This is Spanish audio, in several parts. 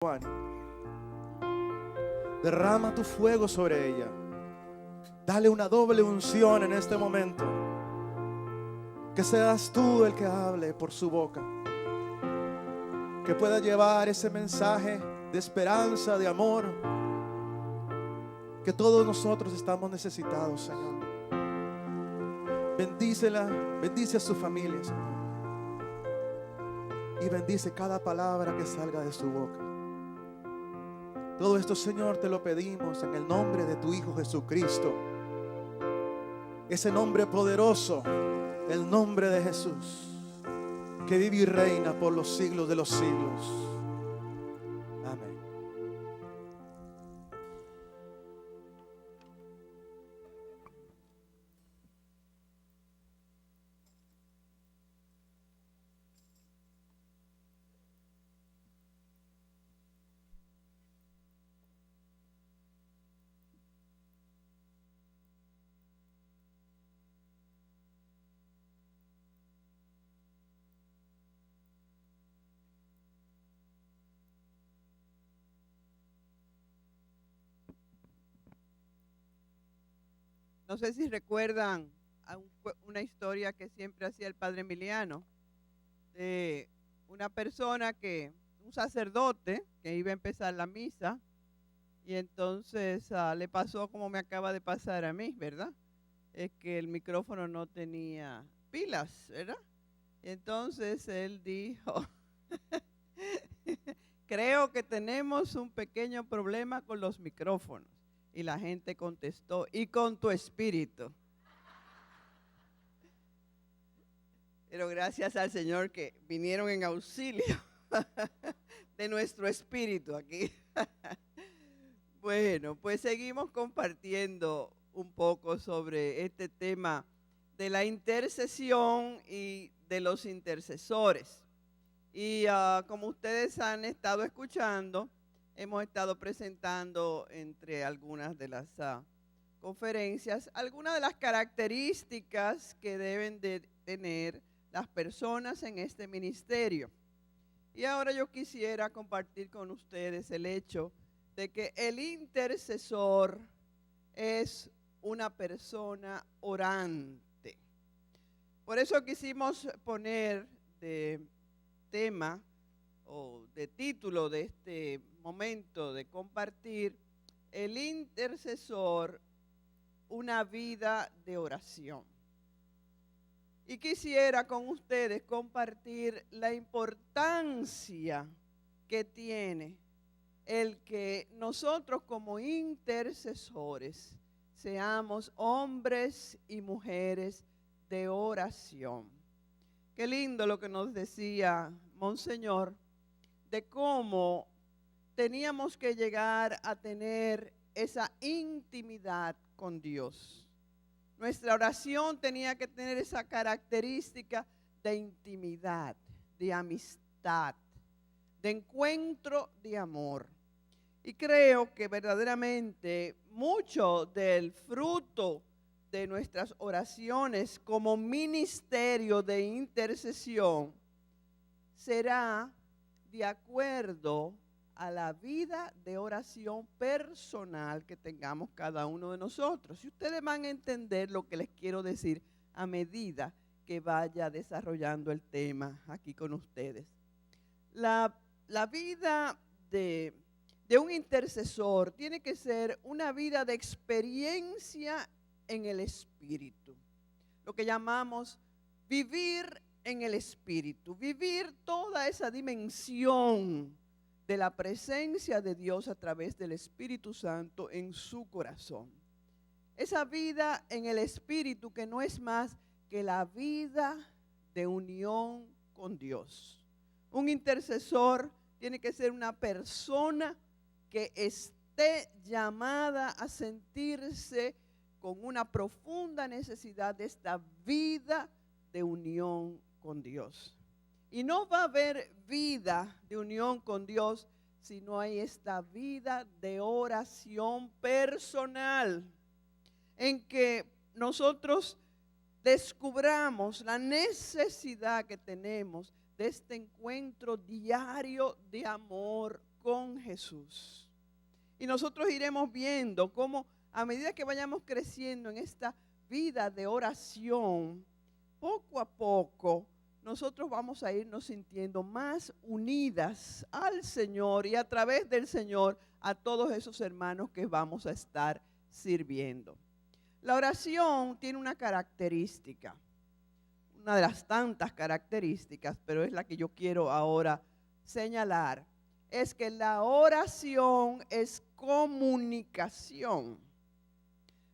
Juan. Derrama tu fuego sobre ella. Dale una doble unción en este momento. Que seas tú el que hable por su boca. Que pueda llevar ese mensaje de esperanza, de amor, que todos nosotros estamos necesitados, Señor. Bendícela, bendice a su familia, Señor. Y bendice cada palabra que salga de su boca. Todo esto, Señor, te lo pedimos en el nombre de tu Hijo Jesucristo. Ese nombre poderoso, el nombre de Jesús, que vive y reina por los siglos de los siglos. Amén. No sé si recuerdan una historia que siempre hacía el padre Emiliano, de una persona un sacerdote que iba a empezar la misa, y entonces le pasó como me acaba de pasar a mí, ¿verdad? Es que el micrófono no tenía pilas, ¿verdad? Y entonces él dijo, creo que tenemos un pequeño problema con los micrófonos. Y la gente contestó, y con tu espíritu. Pero gracias al Señor que vinieron en auxilio de nuestro espíritu aquí. Bueno, pues seguimos compartiendo un poco sobre este tema de la intercesión y de los intercesores. Y como ustedes han estado escuchando, hemos estado presentando entre algunas de las conferencias algunas de las características que deben de tener las personas en este ministerio. Y ahora yo quisiera compartir con ustedes el hecho de que el intercesor es una persona orante. Por eso quisimos poner de tema o de título de este momento de compartir, el intercesor, una vida de oración. Y quisiera con ustedes compartir la importancia que tiene el que nosotros como intercesores seamos hombres y mujeres de oración. Qué lindo lo que nos decía Monseñor, de cómo teníamos que llegar a tener esa intimidad con Dios. Nuestra oración tenía que tener esa característica de intimidad, de amistad, de encuentro de amor. Y creo que verdaderamente mucho del fruto de nuestras oraciones como ministerio de intercesión será de acuerdo a la vida de oración personal que tengamos cada uno de nosotros. Y ustedes van a entender lo que les quiero decir a medida que vaya desarrollando el tema aquí con ustedes. La vida de un intercesor tiene que ser una vida de experiencia en el Espíritu. Lo que llamamos vivir en el Espíritu, vivir toda esa dimensión de la presencia de Dios a través del Espíritu Santo en su corazón. Esa vida en el Espíritu que no es más que la vida de unión con Dios. Un intercesor tiene que ser una persona que esté llamada a sentirse con una profunda necesidad de esta vida de unión con Dios. Y no va a haber vida de unión con Dios si no hay esta vida de oración personal, en que nosotros descubramos la necesidad que tenemos de este encuentro diario de amor con Jesús. Y nosotros iremos viendo cómo a medida que vayamos creciendo en esta vida de oración, poco a poco nosotros vamos a irnos sintiendo más unidas al Señor y a través del Señor a todos esos hermanos que vamos a estar sirviendo. La oración tiene una característica, una de las tantas características, pero es la que yo quiero ahora señalar, es que la oración es comunicación.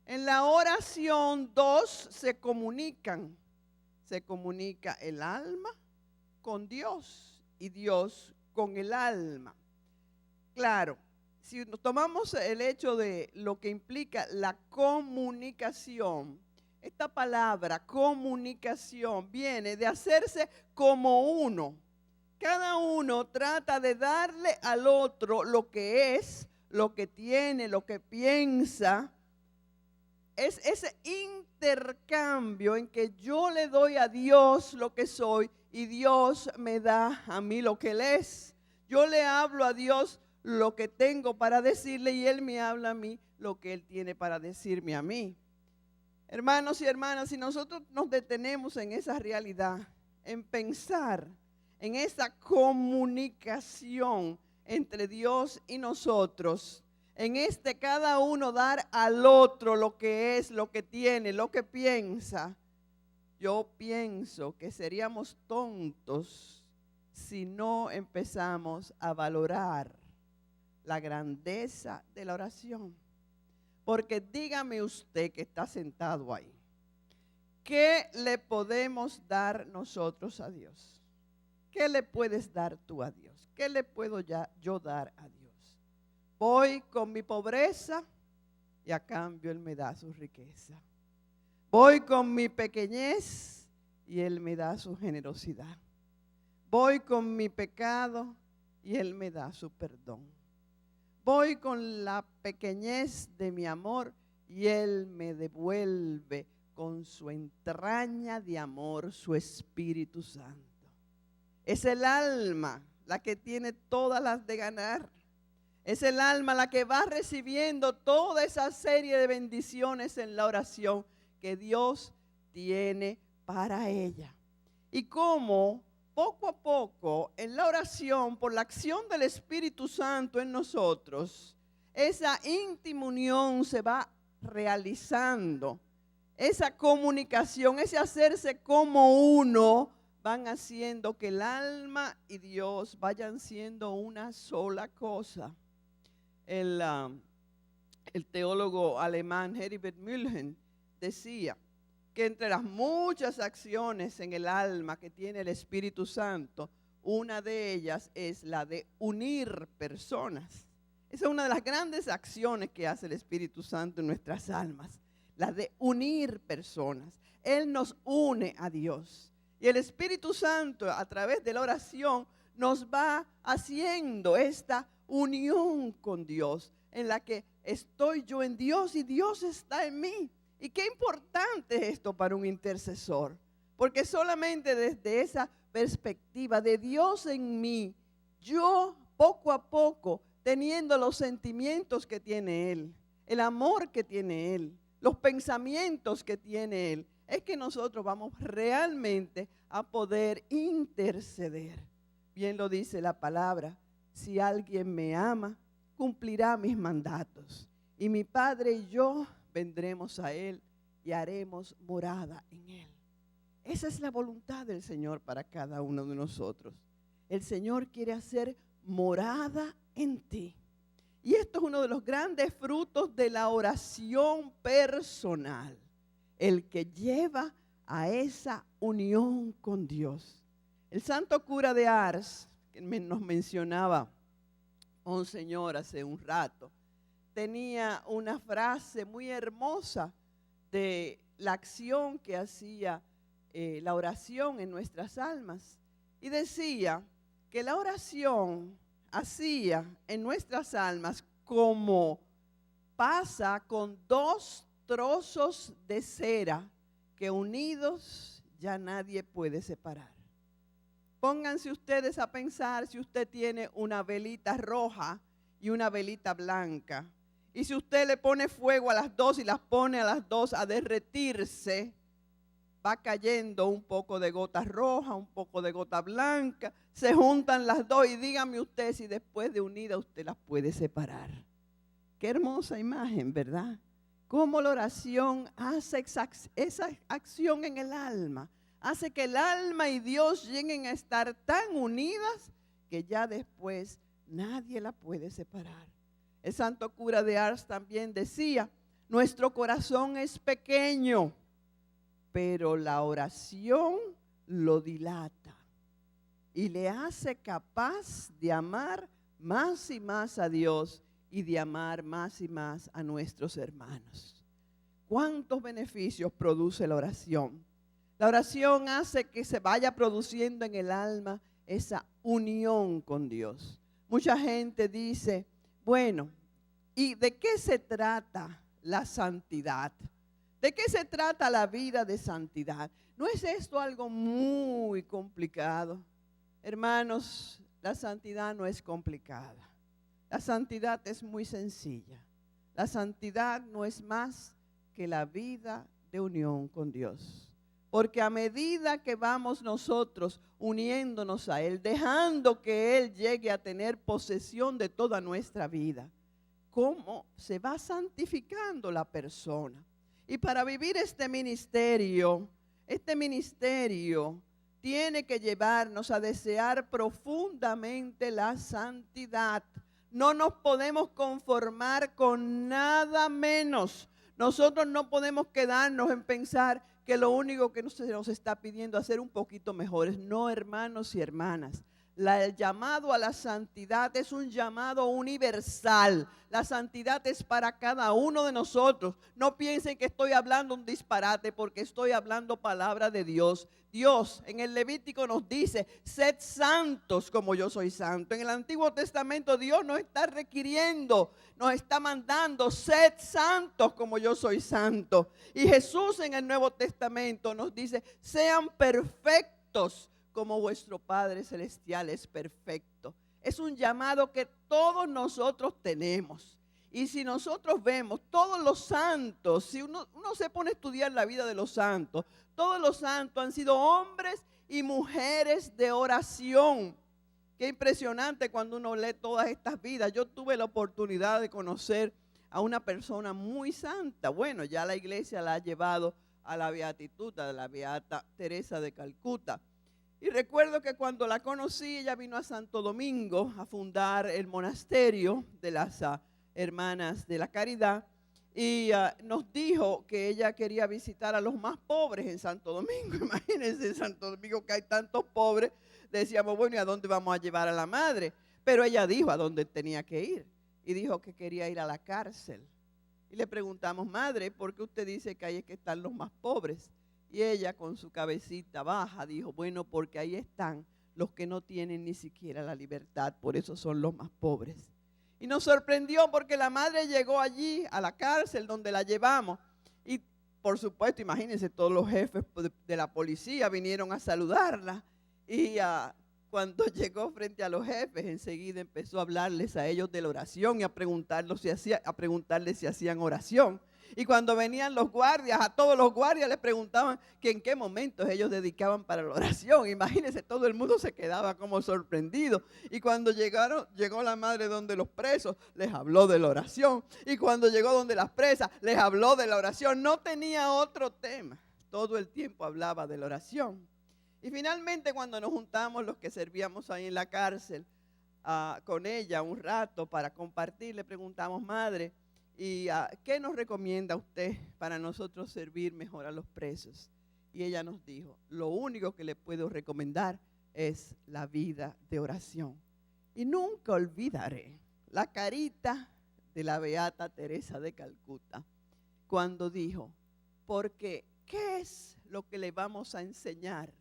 En la oración dos se comunican. Se comunica el alma con Dios y Dios con el alma. Claro, si tomamos el hecho de lo que implica la comunicación, esta palabra comunicación viene de hacerse como uno. Cada uno trata de darle al otro lo que es, lo que tiene, lo que piensa. Es ese intercambio en que yo le doy a Dios lo que soy y Dios me da a mí lo que Él es. Yo le hablo a Dios lo que tengo para decirle y Él me habla a mí lo que Él tiene para decirme a mí. Hermanos y hermanas, si nosotros nos detenemos en esa realidad, en pensar en esa comunicación entre Dios y nosotros, en cada uno dar al otro lo que es, lo que tiene, lo que piensa, yo pienso que seríamos tontos si no empezamos a valorar la grandeza de la oración. Porque dígame usted que está sentado ahí, ¿qué le podemos dar nosotros a Dios? ¿Qué le puedes dar tú a Dios? ¿Qué le puedo yo dar a Dios? Voy con mi pobreza y a cambio Él me da su riqueza. Voy con mi pequeñez y Él me da su generosidad. Voy con mi pecado y Él me da su perdón. Voy con la pequeñez de mi amor y Él me devuelve con su entraña de amor, su Espíritu Santo. Es el alma la que tiene todas las de ganar. Es el alma la que va recibiendo toda esa serie de bendiciones en la oración que Dios tiene para ella. Y cómo poco a poco en la oración, por la acción del Espíritu Santo en nosotros, esa íntima unión se va realizando. Esa comunicación, ese hacerse como uno, van haciendo que el alma y Dios vayan siendo una sola cosa. El teólogo alemán Heribert Mühlhahn decía que entre las muchas acciones en el alma que tiene el Espíritu Santo, una de ellas es la de unir personas. Esa es una de las grandes acciones que hace el Espíritu Santo en nuestras almas, la de unir personas. Él nos une a Dios. Y el Espíritu Santo, a través de la oración, nos va haciendo esta unión con Dios, en la que estoy yo en Dios y Dios está en mí. Y qué importante es esto para un intercesor, porque solamente desde esa perspectiva de Dios en mí, yo poco a poco, teniendo los sentimientos que tiene Él, el amor que tiene Él, los pensamientos que tiene Él, es que nosotros vamos realmente a poder interceder. Bien lo dice la palabra: si alguien me ama, cumplirá mis mandatos. Y mi Padre y yo vendremos a Él y haremos morada en Él. Esa es la voluntad del Señor para cada uno de nosotros. El Señor quiere hacer morada en ti. Y esto es uno de los grandes frutos de la oración personal, el que lleva a esa unión con Dios. El santo cura de Ars, que nos mencionaba un señor hace un rato, tenía una frase muy hermosa de la acción que hacía la oración en nuestras almas. Y decía que la oración hacía en nuestras almas como pasa con dos trozos de cera que unidos ya nadie puede separar. Pónganse ustedes a pensar si usted tiene una velita roja y una velita blanca. Y si usted le pone fuego a las dos y las pone a las dos a derretirse, va cayendo un poco de gota roja, un poco de gota blanca, se juntan las dos y dígame usted si después de unida usted las puede separar. Qué hermosa imagen, ¿verdad? Cómo la oración hace esa acción en el alma, hace que el alma y Dios lleguen a estar tan unidas que ya después nadie la puede separar. El santo cura de Ars también decía, nuestro corazón es pequeño, pero la oración lo dilata y le hace capaz de amar más y más a Dios y de amar más y más a nuestros hermanos. ¿Cuántos beneficios produce la oración? La oración hace que se vaya produciendo en el alma esa unión con Dios. Mucha gente dice, bueno, ¿y de qué se trata la santidad? ¿De qué se trata la vida de santidad? ¿No es esto algo muy complicado? Hermanos, la santidad no es complicada. La santidad es muy sencilla. La santidad no es más que la vida de unión con Dios. Porque a medida que vamos nosotros uniéndonos a Él, dejando que Él llegue a tener posesión de toda nuestra vida, cómo se va santificando la persona. Y para vivir este ministerio tiene que llevarnos a desear profundamente la santidad. No nos podemos conformar con nada menos. Nosotros no podemos quedarnos en pensar que lo único que se nos está pidiendo es ser un poquito mejores. No, hermanos y hermanas. El llamado a la santidad es un llamado universal. La santidad es para cada uno de nosotros. No piensen que estoy hablando un disparate porque estoy hablando palabra de Dios. Dios en el Levítico nos dice, sed santos como yo soy santo. En el Antiguo Testamento Dios nos está requiriendo, nos está mandando, sed santos como yo soy santo. Y Jesús en el Nuevo Testamento nos dice, sean perfectos como vuestro Padre Celestial es perfecto. Es un llamado que todos nosotros tenemos. Y si nosotros vemos todos los santos, si uno se pone a estudiar la vida de los santos, todos los santos han sido hombres y mujeres de oración. Qué impresionante cuando uno lee todas estas vidas. Yo tuve la oportunidad de conocer a una persona muy santa. Bueno, ya la iglesia la ha llevado a la beatitud, a la beata Teresa de Calcuta. Y recuerdo que cuando la conocí, ella vino a Santo Domingo a fundar el monasterio de las hermanas de la caridad y nos dijo que ella quería visitar a los más pobres en Santo Domingo. Imagínense, en Santo Domingo que hay tantos pobres, decíamos, bueno, ¿y a dónde vamos a llevar a la madre? Pero ella dijo a dónde tenía que ir y dijo que quería ir a la cárcel. Y le preguntamos, madre, ¿por qué usted dice que ahí es que están los más pobres? Y ella con su cabecita baja dijo, bueno, porque ahí están los que no tienen ni siquiera la libertad, por eso son los más pobres. Y nos sorprendió porque la madre llegó allí a la cárcel donde la llevamos. Y por supuesto, imagínense, todos los jefes de la policía vinieron a saludarla. Y cuando llegó frente a los jefes, enseguida empezó a hablarles a ellos de la oración y a preguntarles si hacían oración. Y cuando venían los guardias, a todos los guardias les preguntaban que en qué momentos ellos dedicaban para la oración. Imagínense, todo el mundo se quedaba como sorprendido. Y cuando llegó la madre donde los presos, les habló de la oración. Y cuando llegó donde las presas, les habló de la oración. No tenía otro tema. Todo el tiempo hablaba de la oración. Y finalmente cuando nos juntamos los que servíamos ahí en la cárcel con ella un rato para compartir, le preguntamos, madre, ¿y qué nos recomienda usted para nosotros servir mejor a los presos? Y ella nos dijo, lo único que le puedo recomendar es la vida de oración. Y nunca olvidaré la carita de la beata Teresa de Calcuta cuando dijo, porque ¿qué es lo que le vamos a enseñar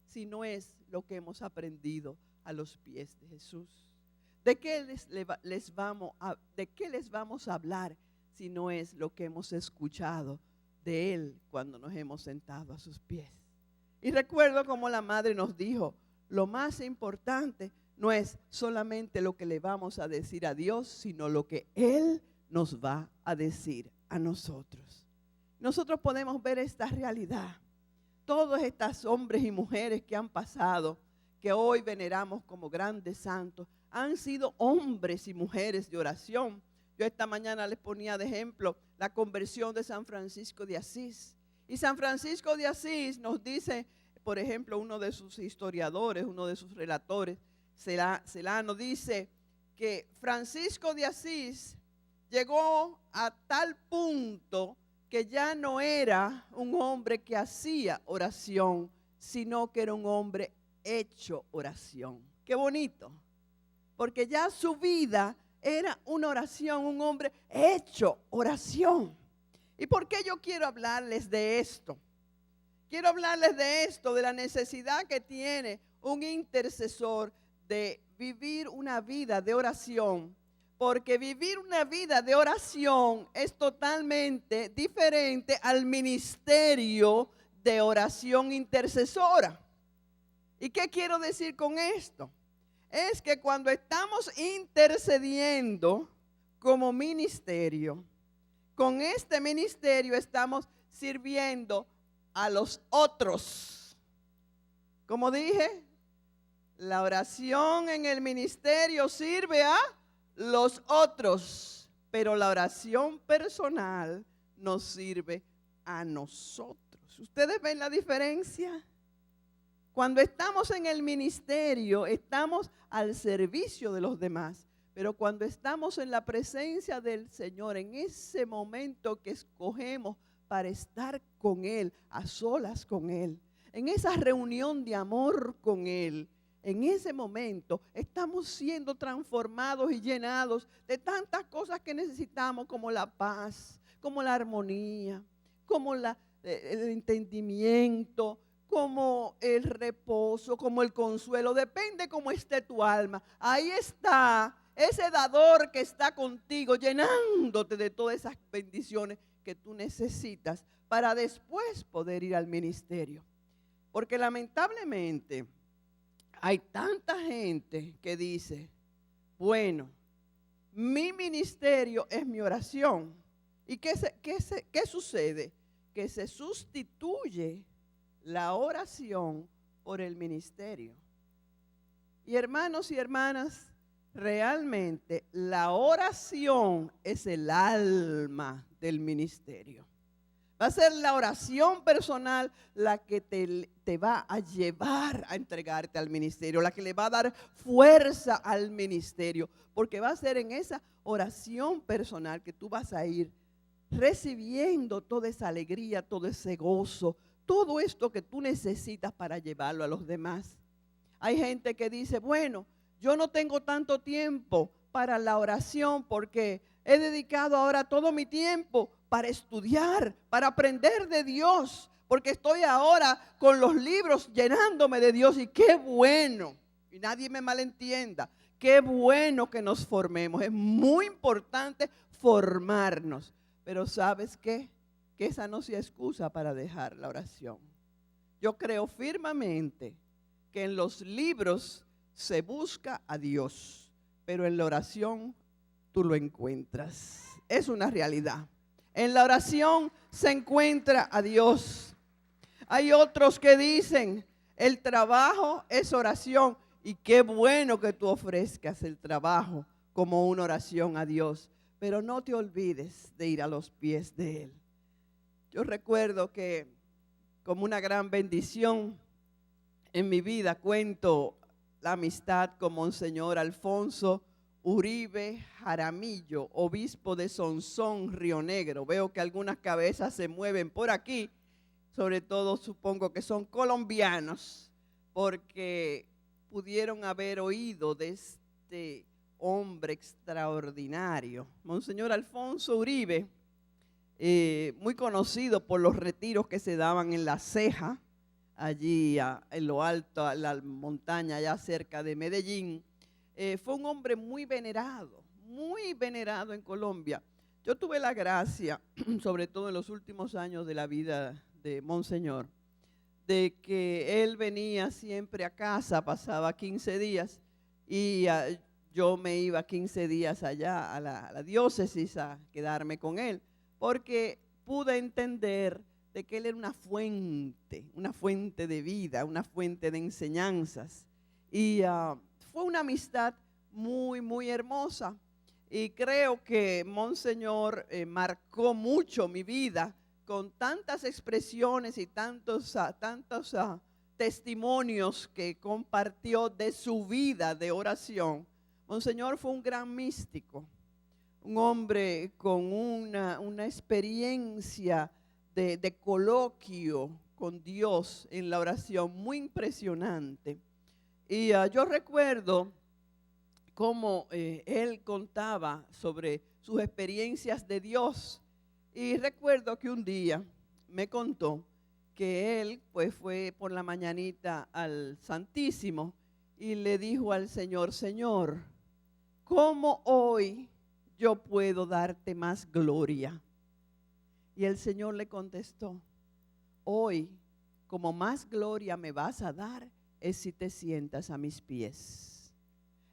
si no es lo que hemos aprendido a los pies de Jesús? ¿De qué les vamos a hablar si no es lo que hemos escuchado de Él cuando nos hemos sentado a sus pies? Y recuerdo como la madre nos dijo, lo más importante no es solamente lo que le vamos a decir a Dios, sino lo que Él nos va a decir a nosotros. Nosotros podemos ver esta realidad. Todos estos hombres y mujeres que han pasado, que hoy veneramos como grandes santos, han sido hombres y mujeres de oración. Yo esta mañana les ponía de ejemplo la conversión de San Francisco de Asís. Y San Francisco de Asís nos dice, por ejemplo, uno de sus historiadores, uno de sus relatores, Celano, dice que Francisco de Asís llegó a tal punto que ya no era un hombre que hacía oración, sino que era un hombre hecho oración. Qué bonito, porque ya su vida era una oración, un hombre hecho oración. ¿Y por qué yo quiero hablarles de esto? Quiero hablarles de esto, de la necesidad que tiene un intercesor de vivir una vida de oración. Porque vivir una vida de oración es totalmente diferente al ministerio de oración intercesora. ¿Y qué quiero decir con esto? Es que cuando estamos intercediendo como ministerio, con este ministerio estamos sirviendo a los otros. Como dije, la oración en el ministerio sirve a los otros, pero la oración personal nos sirve a nosotros. ¿Ustedes ven la diferencia? Cuando estamos en el ministerio, estamos al servicio de los demás, pero cuando estamos en la presencia del Señor, en ese momento que escogemos para estar con Él, a solas con Él, en esa reunión de amor con Él, en ese momento estamos siendo transformados y llenados de tantas cosas que necesitamos, como la paz, como la armonía, como el entendimiento, como el reposo, como el consuelo. Depende cómo esté tu alma. Ahí está ese dador que está contigo, llenándote de todas esas bendiciones que tú necesitas para después poder ir al ministerio. Porque lamentablemente hay tanta gente que dice, bueno, mi ministerio es mi oración. ¿Y qué sucede? Que se sustituye la oración por el ministerio. Y hermanos y hermanas, realmente la oración es el alma del ministerio. Va a ser la oración personal la que te va a llevar a entregarte al ministerio, la que le va a dar fuerza al ministerio, porque va a ser en esa oración personal que tú vas a ir recibiendo toda esa alegría, todo ese gozo, todo esto que tú necesitas para llevarlo a los demás. Hay gente que dice, bueno, yo no tengo tanto tiempo para la oración porque he dedicado ahora todo mi tiempo para estudiar, para aprender de Dios, porque estoy ahora con los libros llenándome de Dios. Y qué bueno, y nadie me malentienda, qué bueno que nos formemos. Es muy importante formarnos, pero ¿sabes qué? Que esa no sea excusa para dejar la oración. Yo creo firmemente que en los libros se busca a Dios, pero en la oración tú lo encuentras. Es una realidad. En la oración se encuentra a Dios. Hay otros que dicen, el trabajo es oración. Y qué bueno que tú ofrezcas el trabajo como una oración a Dios. Pero no te olvides de ir a los pies de Él. Yo recuerdo que como una gran bendición en mi vida cuento la amistad con Monseñor Alfonso Uribe Jaramillo, obispo de Sonsón, Río Negro. Veo que algunas cabezas se mueven por aquí, sobre todo supongo que son colombianos, porque pudieron haber oído de este hombre extraordinario. Monseñor Alfonso Uribe, muy conocido por los retiros que se daban en La Ceja, allí en lo alto, en la montaña allá cerca de Medellín. Fue un hombre muy venerado en Colombia. Yo tuve la gracia, sobre todo en los últimos años de la vida de Monseñor, de que él venía siempre a casa, pasaba 15 días y yo me iba 15 días allá a la diócesis a quedarme con él, porque pude entender de que él era una fuente de vida, una fuente de enseñanzas. Y fue una amistad muy, muy hermosa. Y creo que Monseñor marcó mucho mi vida con tantas expresiones y tantos testimonios que compartió de su vida de oración. Monseñor fue un gran místico, un hombre con una experiencia de coloquio con Dios en la oración muy impresionante. Y yo recuerdo cómo él contaba sobre sus experiencias de Dios. Y recuerdo que un día me contó que él pues fue por la mañanita al Santísimo y le dijo al Señor: Señor, ¿cómo hoy yo puedo darte más gloria? Y el Señor le contestó: hoy, como más gloria me vas a dar, es si te sientas a mis pies.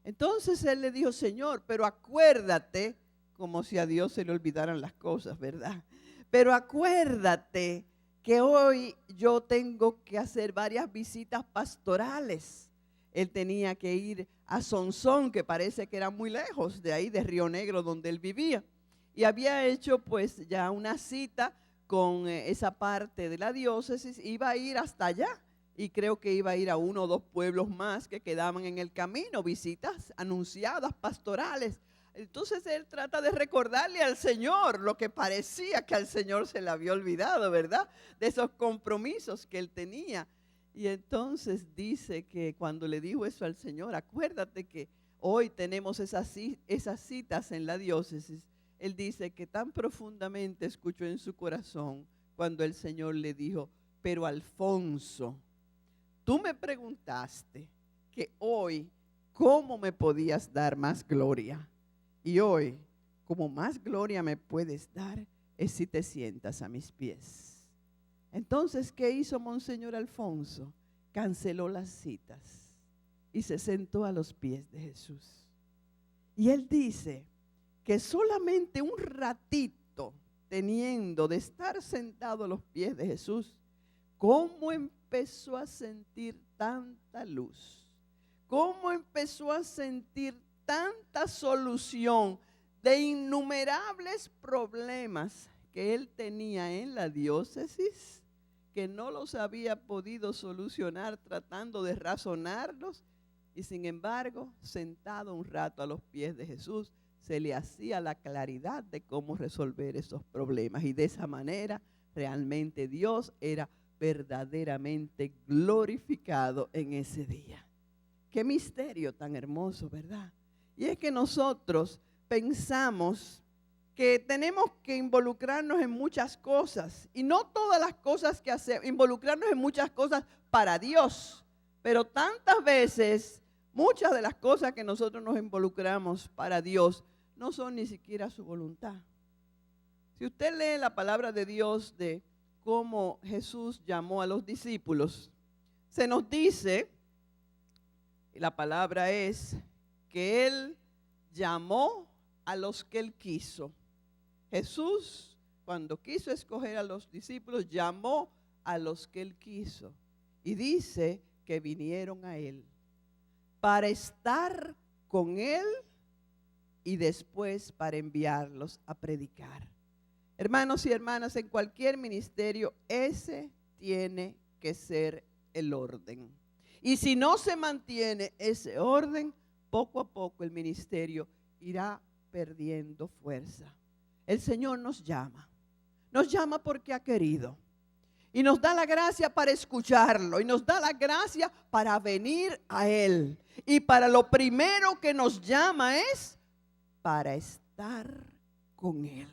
Entonces él le dijo: Señor, pero acuérdate, como si a Dios se le olvidaran las cosas, ¿verdad? Pero acuérdate que hoy yo tengo que hacer varias visitas pastorales. Él tenía que ir a Sonsón, que parece que era muy lejos de ahí, de Río Negro, donde él vivía. Y había hecho pues ya una cita con esa parte de la diócesis, iba a ir hasta allá. Y creo que iba a ir a 1 o 2 pueblos más que quedaban en el camino, visitas anunciadas, pastorales. Entonces él trata de recordarle al Señor lo que parecía que al Señor se le había olvidado, ¿verdad? De esos compromisos que él tenía. Y entonces dice que cuando le dijo eso al Señor: acuérdate que hoy tenemos esas citas en la diócesis. Él dice que tan profundamente escuchó en su corazón cuando el Señor le dijo: pero Alfonso, tú me preguntaste que hoy, ¿cómo me podías dar más gloria? Y hoy, como más gloria me puedes dar, es si te sientas a mis pies. Entonces, ¿qué hizo Monseñor Alfonso? Canceló las citas y se sentó a los pies de Jesús. Y él dice que solamente un ratito teniendo de estar sentado a los pies de Jesús, ¿cómo empezó a sentir tanta luz? ¿Cómo empezó a sentir tanta solución de innumerables problemas que él tenía en la diócesis, que no los había podido solucionar tratando de razonarlos? Y sin embargo, sentado un rato a los pies de Jesús, se le hacía la claridad de cómo resolver esos problemas. Y de esa manera, realmente Dios era verdaderamente glorificado en ese día. Qué misterio tan hermoso, ¿verdad? Y es que nosotros pensamos que tenemos que involucrarnos en muchas cosas, y no todas las cosas que hacemos, involucrarnos en muchas cosas para Dios, pero tantas veces muchas de las cosas que nosotros nos involucramos para Dios no son ni siquiera su voluntad. Si usted lee la palabra de Dios de cómo Jesús llamó a los discípulos, se nos dice, y la palabra es, que Él llamó a los que Él quiso. Jesús, cuando quiso escoger a los discípulos, llamó a los que Él quiso. Y dice que vinieron a Él para estar con Él y después para enviarlos a predicar. Hermanos y hermanas, en cualquier ministerio, ese tiene que ser el orden. Y si no se mantiene ese orden, poco a poco el ministerio irá perdiendo fuerza. El Señor nos llama porque ha querido. Y nos da la gracia para escucharlo. Y nos da la gracia para venir a Él. Y para lo primero que nos llama es para estar con Él.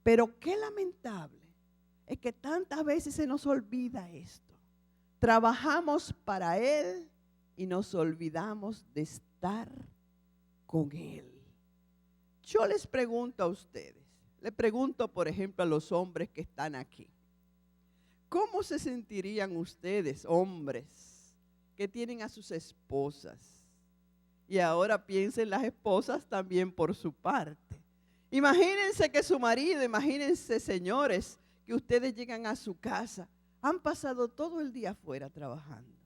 Pero qué lamentable es que tantas veces se nos olvida esto. Trabajamos para Él y nos olvidamos de estar con Él. Yo les pregunto a ustedes, le pregunto por ejemplo a los hombres que están aquí, ¿cómo se sentirían ustedes, hombres, que tienen a sus esposas? Y ahora piensen las esposas también por su parte. Imagínense que su marido, imagínense, señores, que ustedes llegan a su casa, han pasado todo el día afuera trabajando.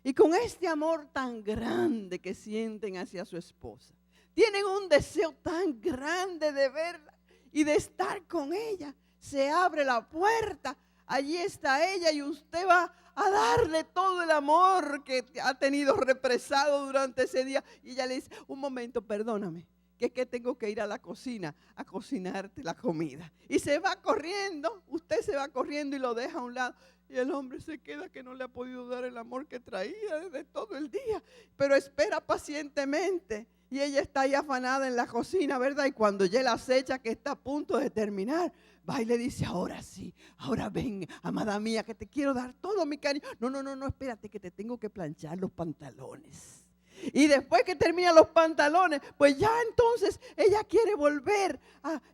Y con este amor tan grande que sienten hacia su esposa, tienen un deseo tan grande de verla y de estar con ella. Se abre la puerta, allí está ella y usted va a darle todo el amor que ha tenido represado durante ese día. Y ella le dice, un momento, perdóname, que es que tengo que ir a la cocina a cocinarte la comida. Y se va corriendo, usted se va corriendo y lo deja a un lado. Y el hombre se queda que no le ha podido dar el amor que traía desde todo el día. Pero espera pacientemente. Y ella está ahí afanada en la cocina, ¿verdad? Y cuando ya la acecha que está a punto de terminar, va y le dice, ahora sí, ahora ven, amada mía, que te quiero dar todo mi cariño. No, espérate que te tengo que planchar los pantalones. Y después que termina los pantalones, pues ya entonces ella quiere volver,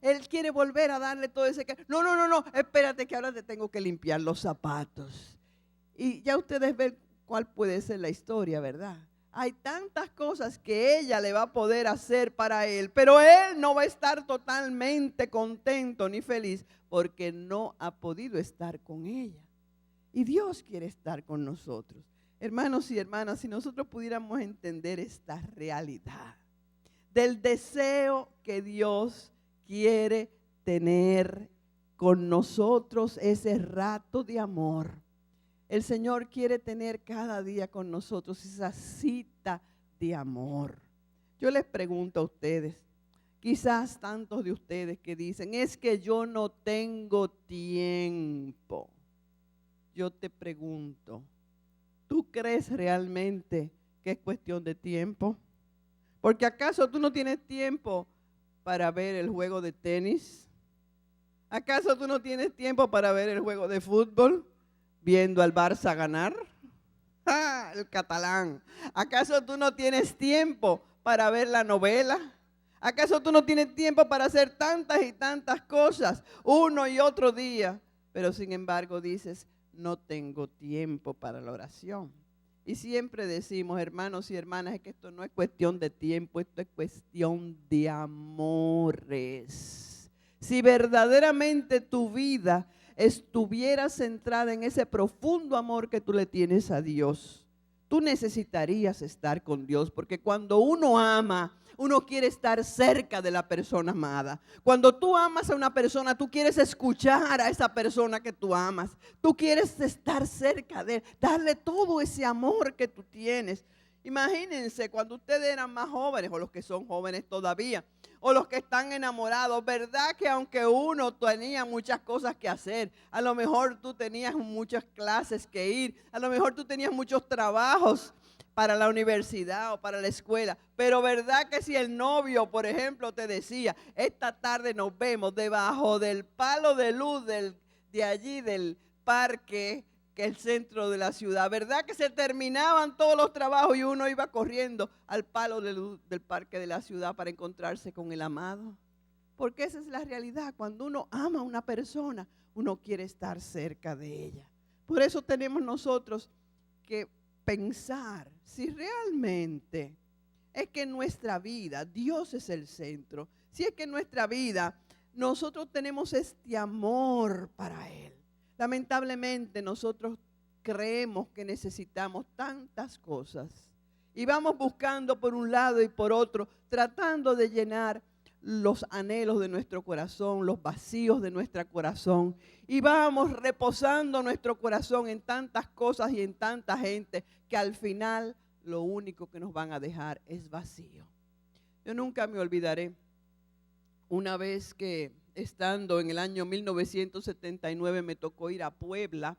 él quiere volver a darle todo ese cariño. No, espérate que ahora te tengo que limpiar los zapatos. Y ya ustedes ven cuál puede ser la historia, ¿verdad? Hay tantas cosas que ella le va a poder hacer para él, pero él no va a estar totalmente contento ni feliz porque no ha podido estar con ella. Y Dios quiere estar con nosotros. Hermanos y hermanas, si nosotros pudiéramos entender esta realidad del deseo que Dios quiere tener con nosotros, ese rato de amor. El Señor quiere tener cada día con nosotros esa cita de amor. Yo les pregunto a ustedes, quizás tantos de ustedes que dicen, es que yo no tengo tiempo. Yo te pregunto, ¿tú crees realmente que es cuestión de tiempo? Porque ¿acaso tú no tienes tiempo para ver el juego de tenis? ¿Acaso tú no tienes tiempo para ver el juego de fútbol? Viendo al Barça ganar, el catalán. ¿Acaso tú no tienes tiempo para ver la novela? ¿Acaso tú no tienes tiempo para hacer tantas y tantas cosas uno y otro día? Pero sin embargo dices, no tengo tiempo para la oración. Y siempre decimos, hermanos y hermanas, es que esto no es cuestión de tiempo, esto es cuestión de amores. Si verdaderamente tu vida estuviera centrada en ese profundo amor que tú le tienes a Dios, tú necesitarías estar con Dios, porque cuando uno ama, uno quiere estar cerca de la persona amada. Cuando tú amas a una persona, tú quieres escuchar a esa persona que tú amas. Tú quieres estar cerca de él, darle todo ese amor que tú tienes. Imagínense cuando ustedes eran más jóvenes, o los que son jóvenes todavía, o los que están enamorados, ¿verdad? Que aunque uno tenía muchas cosas que hacer, a lo mejor tú tenías muchas clases que ir, a lo mejor tú tenías muchos trabajos para la universidad o para la escuela, pero ¿verdad que si el novio, por ejemplo, te decía, esta tarde nos vemos debajo del palo de luz de allí del parque, que es el centro de la ciudad, ¿verdad que se terminaban todos los trabajos y uno iba corriendo al palo de luz del parque de la ciudad para encontrarse con el amado? Porque esa es la realidad. Cuando uno ama a una persona, uno quiere estar cerca de ella. Por eso tenemos nosotros que pensar si realmente es que en nuestra vida Dios es el centro, si es que en nuestra vida nosotros tenemos este amor para Él. Lamentablemente nosotros creemos que necesitamos tantas cosas y vamos buscando por un lado y por otro, tratando de llenar los anhelos de nuestro corazón, los vacíos de nuestro corazón, y vamos reposando nuestro corazón en tantas cosas y en tanta gente que al final lo único que nos van a dejar es vacío. Yo nunca me olvidaré una vez que estando en el año 1979 me tocó ir a Puebla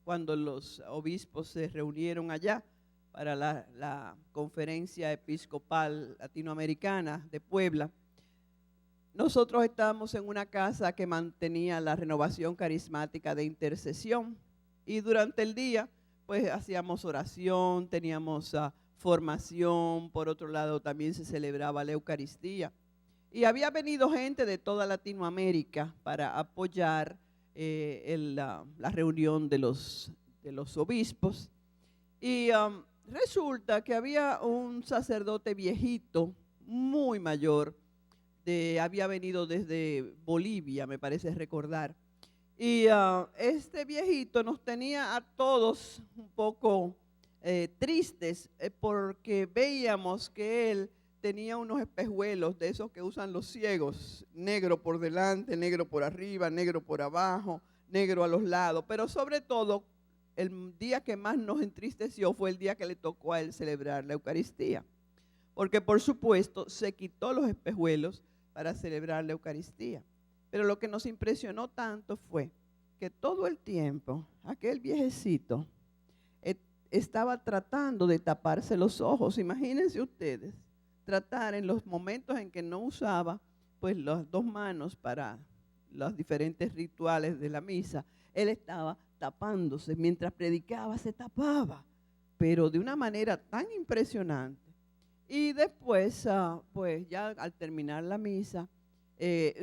cuando los obispos se reunieron allá para la conferencia episcopal latinoamericana de Puebla. Nosotros estábamos en una casa que mantenía la renovación carismática de intercesión y durante el día pues hacíamos oración, teníamos formación, por otro lado también se celebraba la Eucaristía. Y había venido gente de toda Latinoamérica para apoyar la reunión de los obispos. Y resulta que había un sacerdote viejito, muy mayor, había venido desde Bolivia, me parece recordar. Y este viejito nos tenía a todos un poco tristes porque veíamos que él tenía unos espejuelos de esos que usan los ciegos, negro por delante, negro por arriba, negro por abajo, negro a los lados, pero sobre todo el día que más nos entristeció fue el día que le tocó a él celebrar la Eucaristía, porque por supuesto se quitó los espejuelos para celebrar la Eucaristía. Pero lo que nos impresionó tanto fue que todo el tiempo aquel viejecito estaba tratando de taparse los ojos. Imagínense ustedes, tratar en los momentos en que no usaba pues las dos manos para los diferentes rituales de la misa, él estaba tapándose, mientras predicaba se tapaba, pero de una manera tan impresionante. Y después, pues ya al terminar la misa,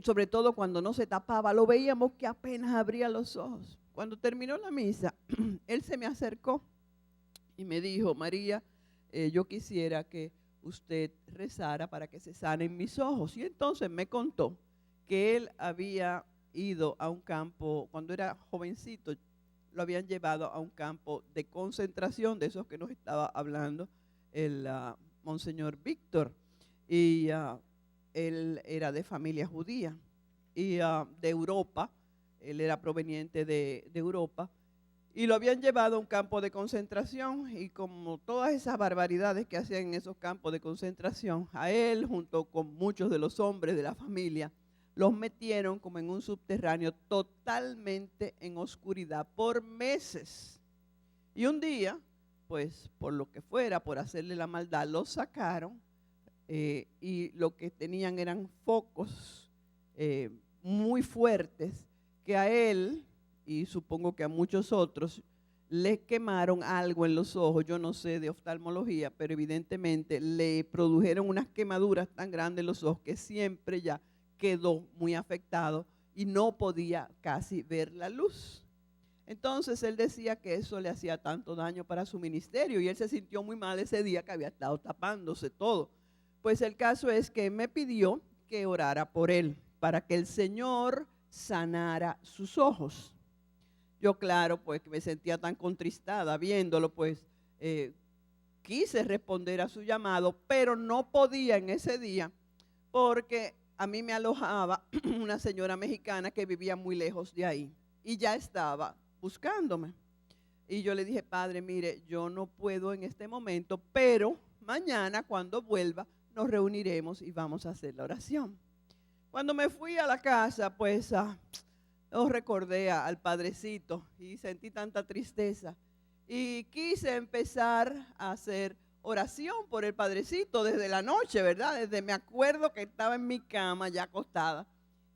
sobre todo cuando no se tapaba, lo veíamos que apenas abría los ojos. Cuando terminó la misa, él se me acercó y me dijo: María, yo quisiera que usted rezara para que se sanen mis ojos. Y entonces me contó que él había ido a un campo, cuando era jovencito, lo habían llevado a un campo de concentración, de esos que nos estaba hablando el Monseñor Víctor. Y él era de familia judía y de Europa, él era proveniente de Europa. Y lo habían llevado a un campo de concentración y como todas esas barbaridades que hacían en esos campos de concentración, a él junto con muchos de los hombres de la familia, los metieron como en un subterráneo totalmente en oscuridad por meses. Y un día, pues por lo que fuera, por hacerle la maldad, los sacaron y lo que tenían eran focos muy fuertes que a él, y supongo que a muchos otros, les quemaron algo en los ojos. Yo no sé de oftalmología, pero evidentemente le produjeron unas quemaduras tan grandes en los ojos que siempre ya quedó muy afectado y no podía casi ver la luz. Entonces él decía que eso le hacía tanto daño para su ministerio y él se sintió muy mal ese día que había estado tapándose todo. Pues el caso es que me pidió que orara por él para que el Señor sanara sus ojos. Yo, claro, pues que me sentía tan contristada viéndolo, pues quise responder a su llamado, pero no podía en ese día porque a mí me alojaba una señora mexicana que vivía muy lejos de ahí y ya estaba buscándome. Y yo le dije: Padre, mire, yo no puedo en este momento, pero mañana cuando vuelva nos reuniremos y vamos a hacer la oración. Cuando me fui a la casa, pues yo recordé al padrecito y sentí tanta tristeza y quise empezar a hacer oración por el padrecito desde la noche, ¿verdad? Desde me acuerdo que estaba en mi cama ya acostada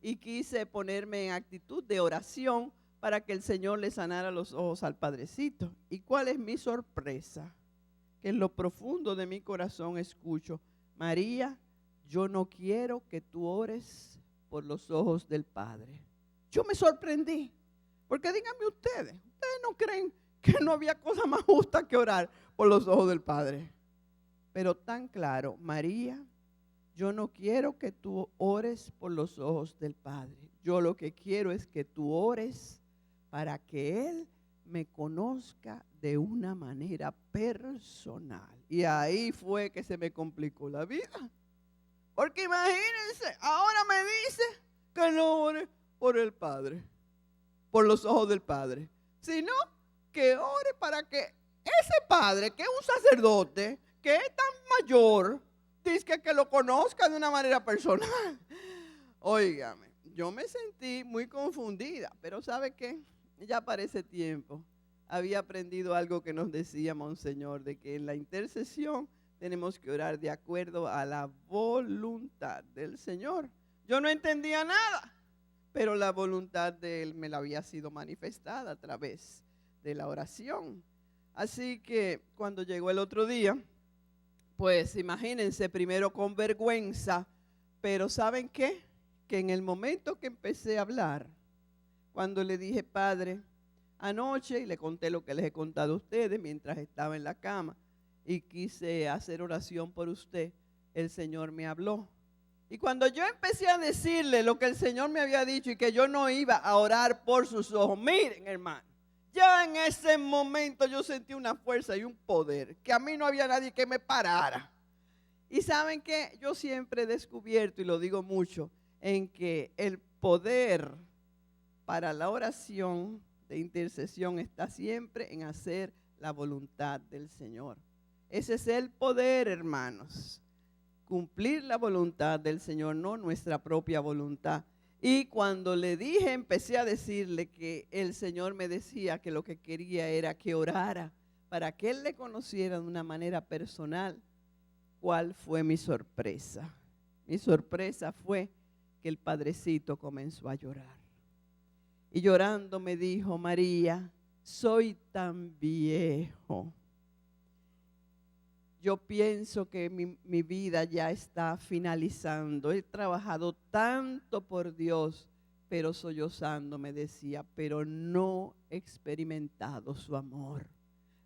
y quise ponerme en actitud de oración para que el Señor le sanara los ojos al padrecito. ¿Y cuál es mi sorpresa? Que en lo profundo de mi corazón escucho: María, yo no quiero que tú ores por los ojos del Padre. Yo me sorprendí, porque díganme ustedes no creen que no había cosa más justa que orar por los ojos del Padre? Pero tan claro: María, yo no quiero que tú ores por los ojos del Padre. Yo lo que quiero es que tú ores para que Él me conozca de una manera personal. Y ahí fue que se me complicó la vida. Porque imagínense, ahora me dice que no ore por el Padre, por los ojos del Padre, sino que ore para que ese Padre, que es un sacerdote, que es tan mayor, dice que lo conozca de una manera personal. Óigame, yo me sentí muy confundida, pero ¿sabe qué? Ya para ese tiempo había aprendido algo que nos decía Monseñor, de que en la intercesión tenemos que orar de acuerdo a la voluntad del Señor. Yo no entendía nada, pero la voluntad de Él me la había sido manifestada a través de la oración. Así que cuando llegó el otro día, pues imagínense, primero con vergüenza, pero ¿saben qué? Que en el momento que empecé a hablar, cuando le dije, Padre, anoche, y le conté lo que les he contado a ustedes mientras estaba en la cama, y quise hacer oración por usted, el Señor me habló. Y cuando yo empecé a decirle lo que el Señor me había dicho y que yo no iba a orar por sus ojos, miren, hermano, ya en ese momento yo sentí una fuerza y un poder, que a mí no había nadie que me parara. Y saben que yo siempre he descubierto, y lo digo mucho, en que el poder para la oración de intercesión está siempre en hacer la voluntad del Señor. Ese es el poder, hermanos. Cumplir la voluntad del Señor, no nuestra propia voluntad. Y cuando le dije, empecé a decirle que el Señor me decía que lo que quería era que orara para que Él le conociera de una manera personal. ¿Cuál fue mi sorpresa? Mi sorpresa fue que el padrecito comenzó a llorar. Y llorando me dijo, María, soy tan viejo. Yo pienso que mi vida ya está finalizando. He trabajado tanto por Dios, pero sollozando me decía, pero no he experimentado su amor.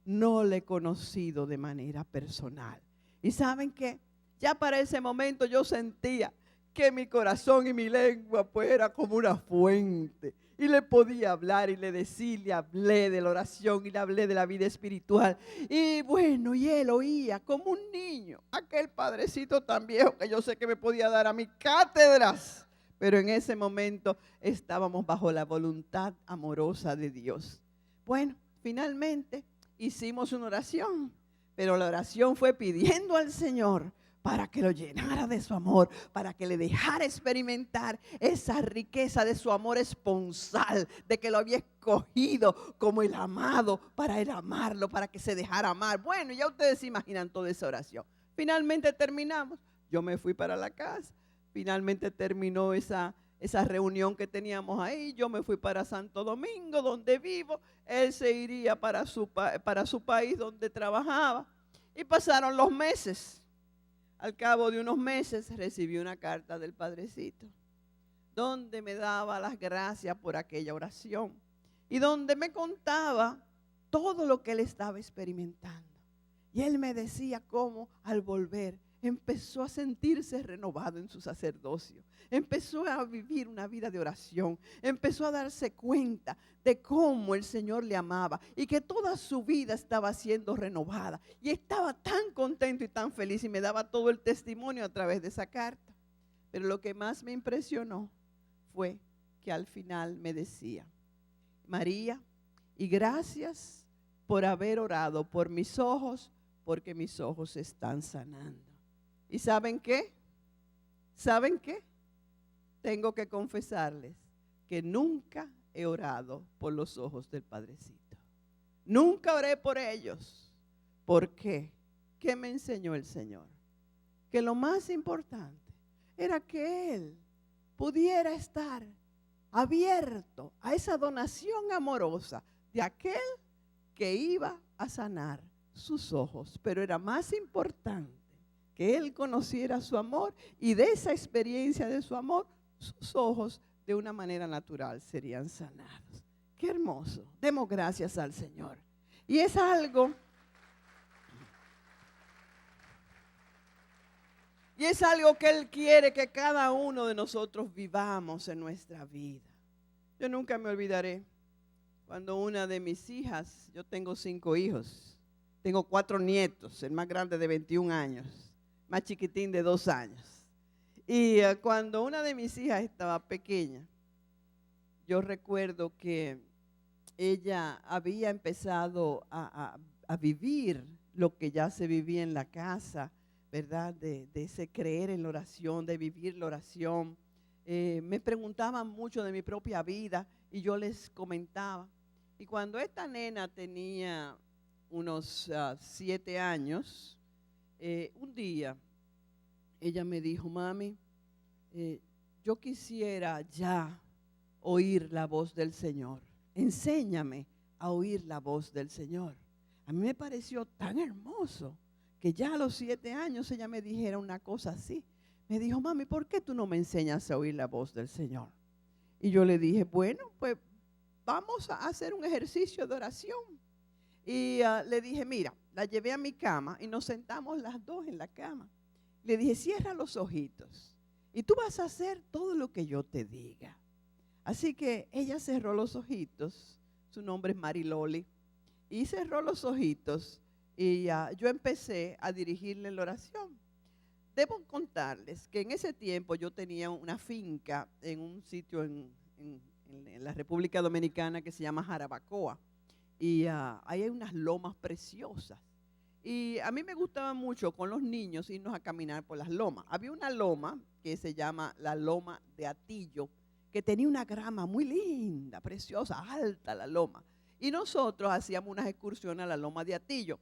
No le he conocido de manera personal. Y ¿saben qué? Ya para ese momento yo sentía que mi corazón y mi lengua pues era como una fuente. Y le podía hablar y le decía, le hablé de la oración y le hablé de la vida espiritual. Y bueno, y él oía como un niño, aquel padrecito tan viejo que yo sé que me podía dar a mí cátedras. Pero en ese momento estábamos bajo la voluntad amorosa de Dios. Bueno, finalmente hicimos una oración, pero la oración fue pidiendo al Señor para que lo llenara de su amor, para que le dejara experimentar esa riqueza de su amor esponsal, de que lo había escogido como el amado para él amarlo, para que se dejara amar. Bueno, ya ustedes se imaginan toda esa oración. Finalmente terminamos, yo me fui para la casa, finalmente terminó esa reunión que teníamos ahí, yo me fui para Santo Domingo, donde vivo, él se iría para su país donde trabajaba, y pasaron los meses. Al cabo de unos meses recibí una carta del padrecito donde me daba las gracias por aquella oración y donde me contaba todo lo que él estaba experimentando. Y él me decía cómo al volver empezó a sentirse renovado en su sacerdocio, empezó a vivir una vida de oración, empezó a darse cuenta de cómo el Señor le amaba y que toda su vida estaba siendo renovada. Y estaba tan contento y tan feliz y me daba todo el testimonio a través de esa carta. Pero lo que más me impresionó fue que al final me decía, María, y gracias por haber orado por mis ojos, porque mis ojos se están sanando. ¿Y saben qué? ¿Saben qué? Tengo que confesarles que nunca he orado por los ojos del padrecito. Nunca oré por ellos. ¿Por qué? ¿Qué me enseñó el Señor? Que lo más importante era que Él pudiera estar abierto a esa donación amorosa de aquel que iba a sanar sus ojos. Pero era más importante que él conociera su amor y de esa experiencia de su amor, sus ojos de una manera natural serían sanados. Qué hermoso. Demos gracias al Señor. Y es algo que Él quiere que cada uno de nosotros vivamos en nuestra vida. Yo nunca me olvidaré cuando una de mis hijas, yo tengo 5 hijos, tengo 4 nietos, el más grande de 21 años, más chiquitín de 2 años. Y cuando una de mis hijas estaba pequeña, yo recuerdo que ella había empezado a vivir lo que ya se vivía en la casa, ¿verdad? De ese creer en la oración, de vivir la oración. Me preguntaban mucho de mi propia vida y yo les comentaba. Y cuando esta nena tenía unos 7 años, un día ella me dijo, mami, yo quisiera ya oír la voz del Señor. Enséñame a oír la voz del Señor. A mí me pareció tan hermoso que ya a los 7 años ella me dijera una cosa así. Me dijo, mami, ¿por qué tú no me enseñas a oír la voz del Señor? Y yo le dije, bueno, pues vamos a hacer un ejercicio de oración. Y le dije, mira, la llevé a mi cama y nos sentamos las dos en la cama. Le dije, cierra los ojitos y tú vas a hacer todo lo que yo te diga. Así que ella cerró los ojitos, su nombre es Mariloli, y cerró los ojitos y yo empecé a dirigirle la oración. Debo contarles que en ese tiempo yo tenía una finca en un sitio en la República Dominicana que se llama Jarabacoa, y ahí hay unas lomas preciosas. Y a mí me gustaba mucho con los niños irnos a caminar por las lomas. Había una loma que se llama la Loma de Atillo, que tenía una grama muy linda, preciosa, alta la loma. Y nosotros hacíamos unas excursiones a la Loma de Atillo.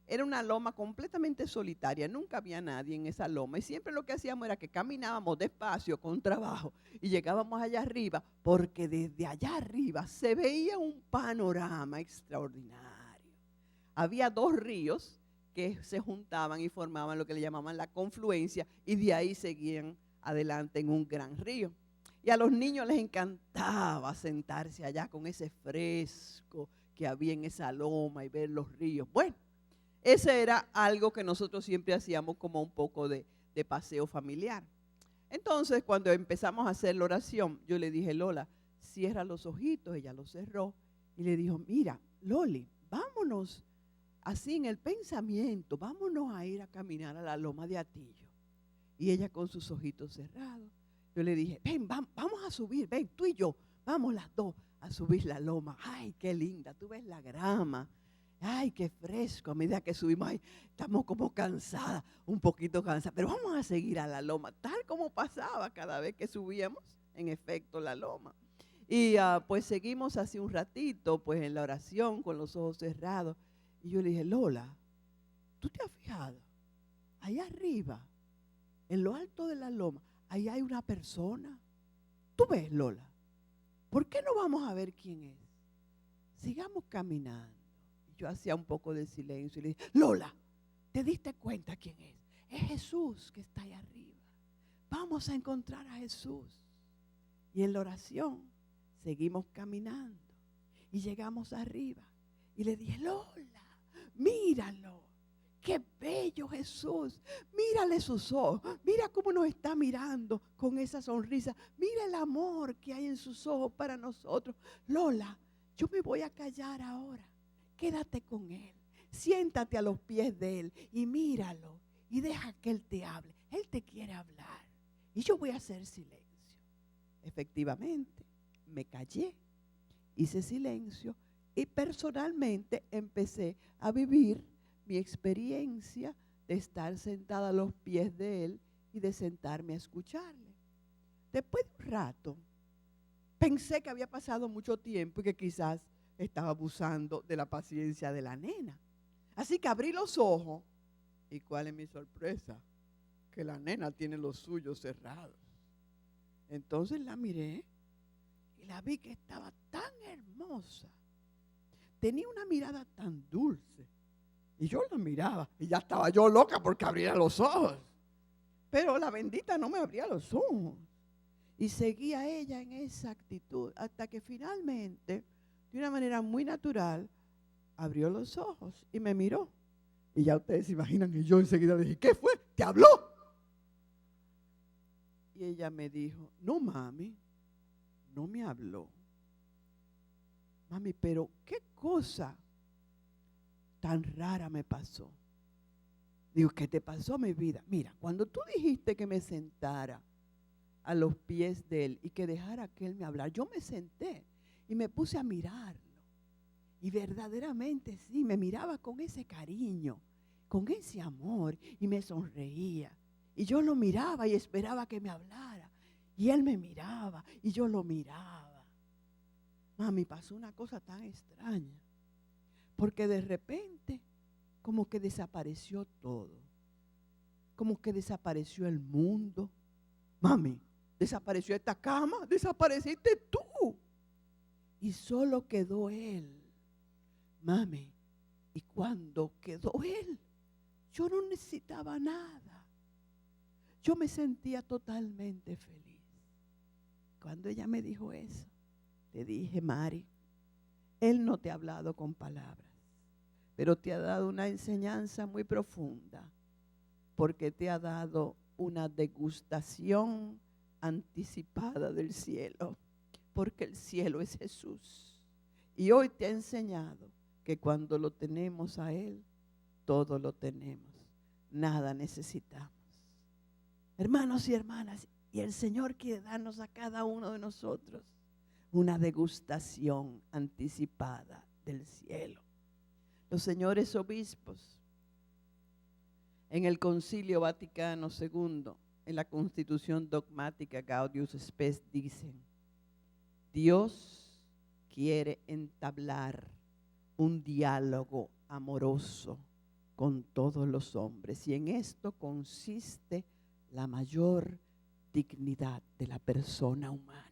Era una loma completamente solitaria, nunca había nadie en esa loma. Y siempre lo que hacíamos era que caminábamos despacio, con trabajo, y llegábamos allá arriba, porque desde allá arriba se veía un panorama extraordinario. Había dos ríos que se juntaban y formaban lo que le llamaban la confluencia, y de ahí seguían adelante en un gran río. Y a los niños les encantaba sentarse allá con ese fresco que había en esa loma y ver los ríos. Bueno, ese era algo que nosotros siempre hacíamos como un poco de paseo familiar. Entonces, cuando empezamos a hacer la oración, yo le dije, Lola, cierra los ojitos. Ella los cerró y le dijo, mira, Loli, vámonos así en el pensamiento, vámonos a ir a caminar a la Loma de Atillo. Y ella con sus ojitos cerrados, yo le dije, ven, vamos a subir, ven, tú y yo, vamos las dos a subir la loma. Ay, qué linda, tú ves la grama. Ay, qué fresco. A medida que subimos, ay, estamos como cansadas, un poquito cansadas, pero vamos a seguir a la loma, tal como pasaba cada vez que subíamos, en efecto, la loma. Y pues seguimos así un ratito, pues en la oración, con los ojos cerrados. Y yo le dije, Lola, ¿tú te has fijado? Allá arriba, en lo alto de la loma, ahí hay una persona. ¿Tú ves, Lola? ¿Por qué no vamos a ver quién es? Sigamos caminando. Yo hacía un poco de silencio y le dije, Lola, ¿te diste cuenta quién es? Es Jesús que está ahí arriba. Vamos a encontrar a Jesús. Y en la oración seguimos caminando y llegamos arriba. Y le dije, Lola, míralo. Qué bello Jesús. Mírale sus ojos. Mira cómo nos está mirando con esa sonrisa. Mira el amor que hay en sus ojos para nosotros. Lola, yo me voy a callar ahora. Quédate con Él, siéntate a los pies de Él y míralo y deja que Él te hable. Él te quiere hablar y yo voy a hacer silencio. Efectivamente, me callé, hice silencio y personalmente empecé a vivir mi experiencia de estar sentada a los pies de Él y de sentarme a escucharle. Después de un rato, pensé que había pasado mucho tiempo y que quizás estaba abusando de la paciencia de la nena. Así que abrí los ojos. ¿Y cuál es mi sorpresa? Que la nena tiene los suyos cerrados. Entonces la miré y la vi que estaba tan hermosa. Tenía una mirada tan dulce. Y yo la miraba y ya estaba yo loca porque abriera los ojos. Pero la bendita no me abría los ojos. Y seguía ella en esa actitud hasta que finalmente, de una manera muy natural, abrió los ojos y me miró. Y ya ustedes se imaginan que yo enseguida le dije, ¿qué fue? ¿Te habló? Y ella me dijo, no mami, no me habló. Mami, pero qué cosa tan rara me pasó. Digo, ¿qué te pasó, mi vida? Mira, cuando tú dijiste que me sentara a los pies de Él y que dejara que Él me hablara, yo me senté y me puse a mirarlo. Y verdaderamente sí, me miraba con ese cariño, con ese amor y me sonreía. Y yo lo miraba y esperaba que me hablara. Y Él me miraba y yo lo miraba. Mami, pasó una cosa tan extraña. Porque de repente, como que desapareció todo. Como que desapareció el mundo. Mami, desapareció esta cama, desapareciste tú. Y solo quedó Él. Mami, y cuando quedó Él, yo no necesitaba nada. Yo me sentía totalmente feliz. Cuando ella me dijo eso, le dije, Mari, Él no te ha hablado con palabras, pero te ha dado una enseñanza muy profunda, porque te ha dado una degustación anticipada del cielo, porque el cielo es Jesús. Y hoy te ha enseñado que cuando lo tenemos a Él, todo lo tenemos, nada necesitamos. Hermanos y hermanas, y el Señor quiere darnos a cada uno de nosotros una degustación anticipada del cielo. Los señores obispos en el Concilio Vaticano II, en la Constitución Dogmática Gaudium Spes, dicen: Dios quiere entablar un diálogo amoroso con todos los hombres, y en esto consiste la mayor dignidad de la persona humana.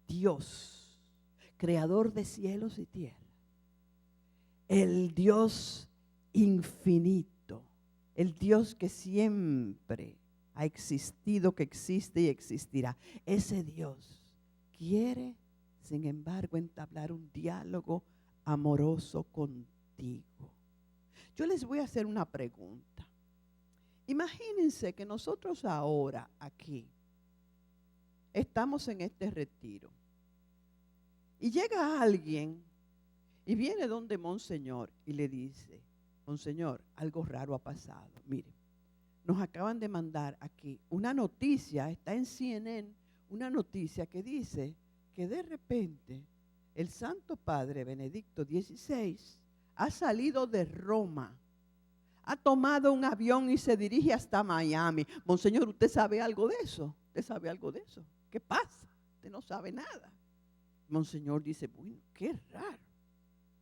Dios, creador de cielos y tierra, el Dios infinito, el Dios que siempre ha existido, que existe y existirá, ese Dios quiere, sin embargo, entablar un diálogo amoroso contigo. Yo les voy a hacer una pregunta. Imagínense que nosotros ahora aquí estamos en este retiro y llega alguien y viene donde Monseñor y le dice: Monseñor, algo raro ha pasado. Mire, nos acaban de mandar aquí una noticia, está en CNN, una noticia que dice que de repente el Santo Padre Benedicto XVI ha salido de Roma, ha tomado un avión y se dirige hasta Miami. Monseñor, ¿usted sabe algo de eso? ¿Usted sabe algo de eso? ¿Qué pasa? Usted no sabe nada. Monseñor dice: bueno, qué raro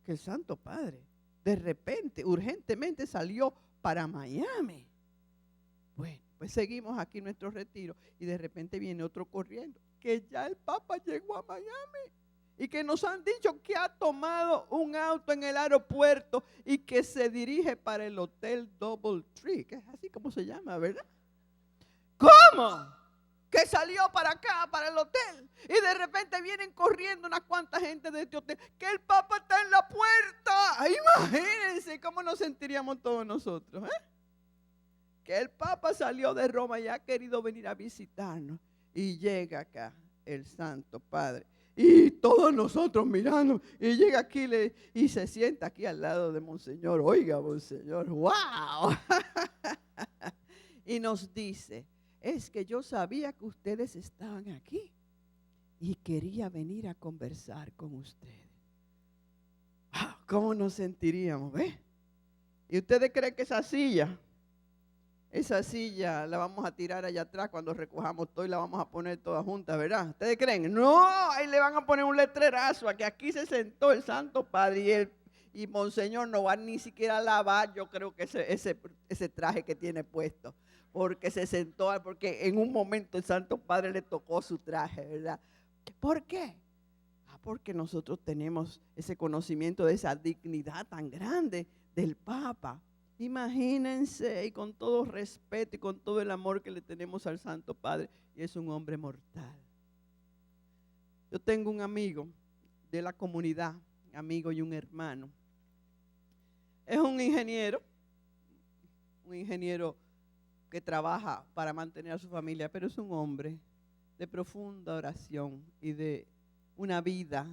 que el Santo Padre de repente, urgentemente salió para Miami. Bueno, pues seguimos aquí nuestro retiro y de repente viene otro corriendo, que ya el Papa llegó a Miami y que nos han dicho que ha tomado un auto en el aeropuerto y que se dirige para el Hotel Doubletree, que es así como se llama, ¿verdad? ¿Cómo? Que salió para acá, para el hotel, y de repente vienen corriendo unas cuantas gente de este hotel, que el Papa está en la puerta. Imagínense cómo nos sentiríamos todos nosotros, ¿eh? Que el Papa salió de Roma y ha querido venir a visitarnos, y llega acá el Santo Padre, y todos nosotros mirando, y llega aquí y se sienta aquí al lado de Monseñor. Oiga, Monseñor, ¡wow! Y nos dice: es que yo sabía que ustedes estaban aquí y quería venir a conversar con ustedes. ¿Cómo nos sentiríamos, ve? ¿Y ustedes creen que esa silla la vamos a tirar allá atrás cuando recojamos todo y la vamos a poner todas juntas, verdad? ¿Ustedes creen? No, ahí le van a poner un letrerazo a que aquí se sentó el Santo Padre y Monseñor no va ni siquiera a lavar, yo creo que ese traje que tiene puesto, porque se sentó, porque en un momento el Santo Padre le tocó su traje, ¿verdad? ¿Por qué? Porque nosotros tenemos ese conocimiento de esa dignidad tan grande del Papa. Imagínense, y con todo respeto y con todo el amor que le tenemos al Santo Padre, y es un hombre mortal. Yo tengo un amigo de la comunidad, un amigo y un hermano. Es un ingeniero que trabaja para mantener a su familia, pero es un hombre de profunda oración y de una vida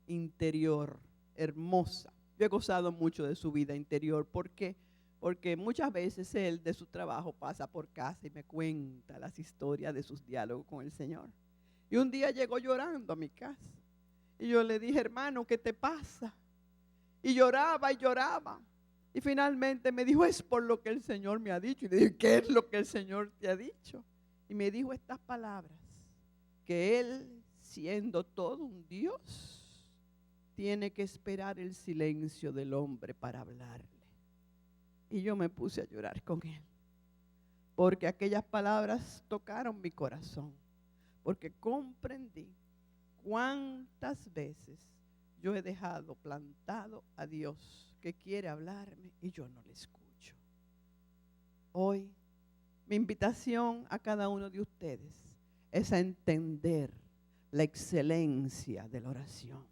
interior hermosa. Yo he gozado mucho de su vida interior. ¿Por qué? Porque muchas veces él de su trabajo pasa por casa y me cuenta las historias de sus diálogos con el Señor. Y un día llegó llorando a mi casa y yo le dije: hermano, ¿qué te pasa? Y lloraba y lloraba. Y finalmente me dijo: es por lo que el Señor me ha dicho. Y le dije: ¿qué es lo que el Señor te ha dicho? Y me dijo estas palabras: que Él, siendo todo un Dios, tiene que esperar el silencio del hombre para hablarle. Y yo me puse a llorar con él, porque aquellas palabras tocaron mi corazón, porque comprendí cuántas veces yo he dejado plantado a Dios que quiere hablarme y yo no le escucho. Hoy, mi invitación a cada uno de ustedes es a entender la excelencia de la oración.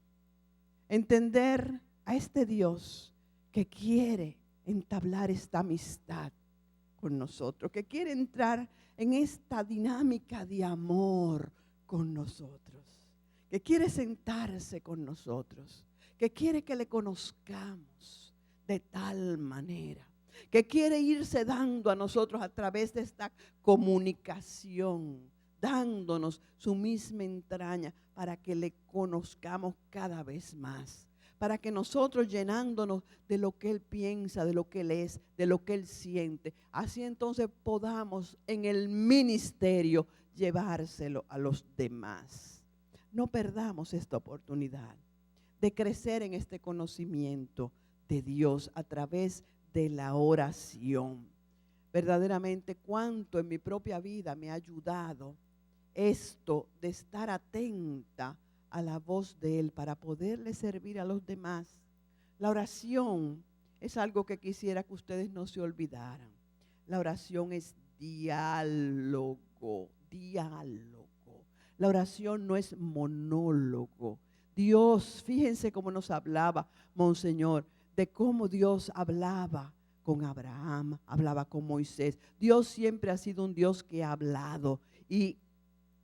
Entender a este Dios que quiere entablar esta amistad con nosotros, que quiere entrar en esta dinámica de amor con nosotros, que quiere sentarse con nosotros, que quiere que le conozcamos de tal manera, que quiere irse dando a nosotros a través de esta comunicación, dándonos su misma entraña para que le conozcamos cada vez más, para que nosotros llenándonos de lo que Él piensa, de lo que Él es, de lo que Él siente, así entonces podamos en el ministerio llevárselo a los demás. No perdamos esta oportunidad de crecer en este conocimiento de Dios a través de la oración. Verdaderamente cuánto en mi propia vida me ha ayudado esto de estar atenta a la voz de Él para poderle servir a los demás. La oración es algo que quisiera que ustedes no se olvidaran. La oración es diálogo, diálogo. La oración no es monólogo. Dios, fíjense cómo nos hablaba Monseñor, de cómo Dios hablaba con Abraham, hablaba con Moisés. Dios siempre ha sido un Dios que ha hablado, y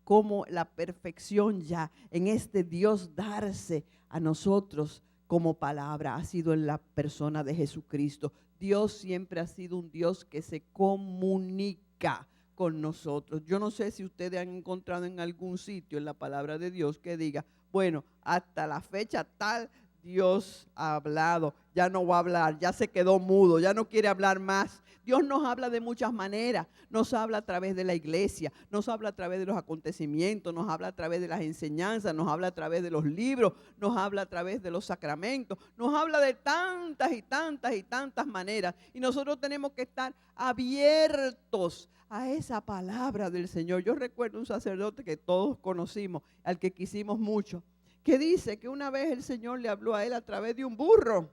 como la perfección ya en este Dios darse a nosotros como palabra ha sido en la persona de Jesucristo. Dios siempre ha sido un Dios que se comunica con nosotros. Yo no sé si ustedes han encontrado en algún sitio en la palabra de Dios que diga, bueno, hasta la fecha tal Dios ha hablado, ya no va a hablar, ya se quedó mudo, ya no quiere hablar más. Dios nos habla de muchas maneras, nos habla a través de la iglesia, nos habla a través de los acontecimientos, nos habla a través de las enseñanzas, nos habla a través de los libros, nos habla a través de los sacramentos, nos habla de tantas y tantas y tantas maneras. Y nosotros tenemos que estar abiertos a esa palabra del Señor. Yo recuerdo un sacerdote que todos conocimos, al que quisimos mucho, que dice que una vez el Señor le habló a él a través de un burro.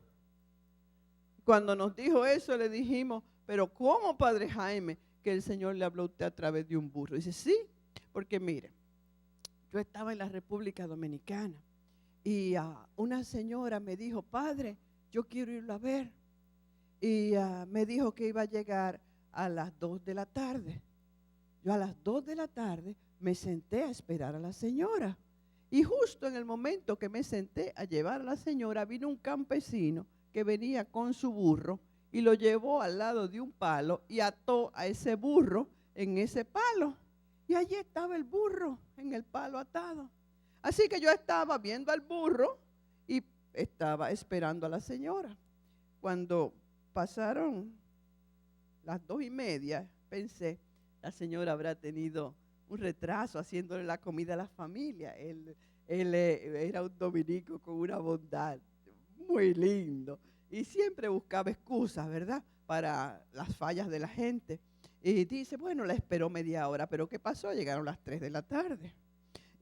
Cuando nos dijo eso, le dijimos, pero ¿cómo, Padre Jaime, que el Señor le habló a usted a través de un burro? Dice, sí, porque mire, yo estaba en la República Dominicana y una señora me dijo, Padre, yo quiero irlo a ver. Y me dijo que iba a llegar a las 2 de la tarde. Yo a las 2 de la tarde me senté a esperar a la señora. Y justo en el momento que me senté a llevar a la señora, vino un campesino que venía con su burro y lo llevó al lado de un palo y ató a ese burro en ese palo. Y allí estaba el burro en el palo atado. Así que yo estaba viendo al burro y estaba esperando a la señora. Cuando pasaron las 2:30, pensé, la señora habrá tenido un retraso haciéndole la comida a la familia. Él era un dominico con una bondad muy lindo y siempre buscaba excusas, ¿verdad?, para las fallas de la gente. Y dice, bueno, la esperó media hora, pero ¿qué pasó? Llegaron las 3 de la tarde.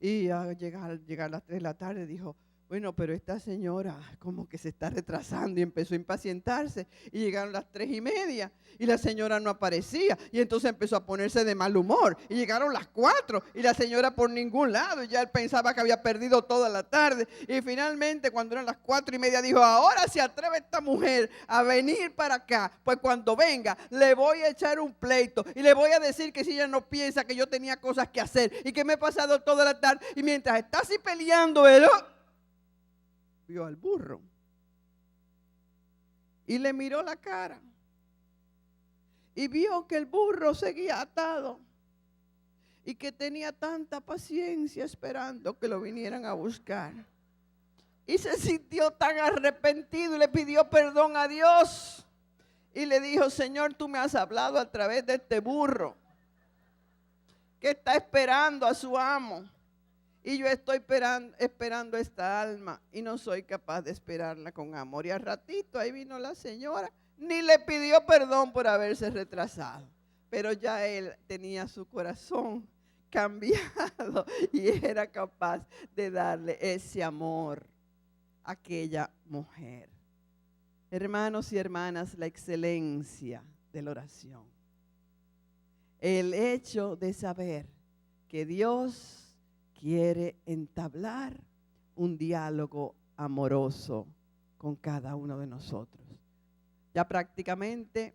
Y al llegar las 3 de la tarde dijo, bueno, pero esta señora como que se está retrasando, y empezó a impacientarse. Y llegaron las 3:30 y la señora no aparecía. Y entonces empezó a ponerse de mal humor. Y llegaron las 4 y la señora por ningún lado. Y ya él pensaba que había perdido toda la tarde. Y finalmente cuando eran las 4:30 dijo, ahora se atreve esta mujer a venir para acá. Pues cuando venga le voy a echar un pleito. Y le voy a decir que si ella no piensa que yo tenía cosas que hacer. Y que me he pasado toda la tarde. Y mientras está así peleando, él vio al burro y le miró la cara y vio que el burro seguía atado y que tenía tanta paciencia esperando que lo vinieran a buscar, y se sintió tan arrepentido y le pidió perdón a Dios y le dijo, Señor, tú me has hablado a través de este burro que está esperando a su amo. Y yo estoy esperando esta alma y no soy capaz de esperarla con amor. Y al ratito ahí vino la señora, ni le pidió perdón por haberse retrasado. Pero ya él tenía su corazón cambiado y era capaz de darle ese amor a aquella mujer. Hermanos y hermanas, la excelencia de la oración. El hecho de saber que Dios quiere entablar un diálogo amoroso con cada uno de nosotros. Ya prácticamente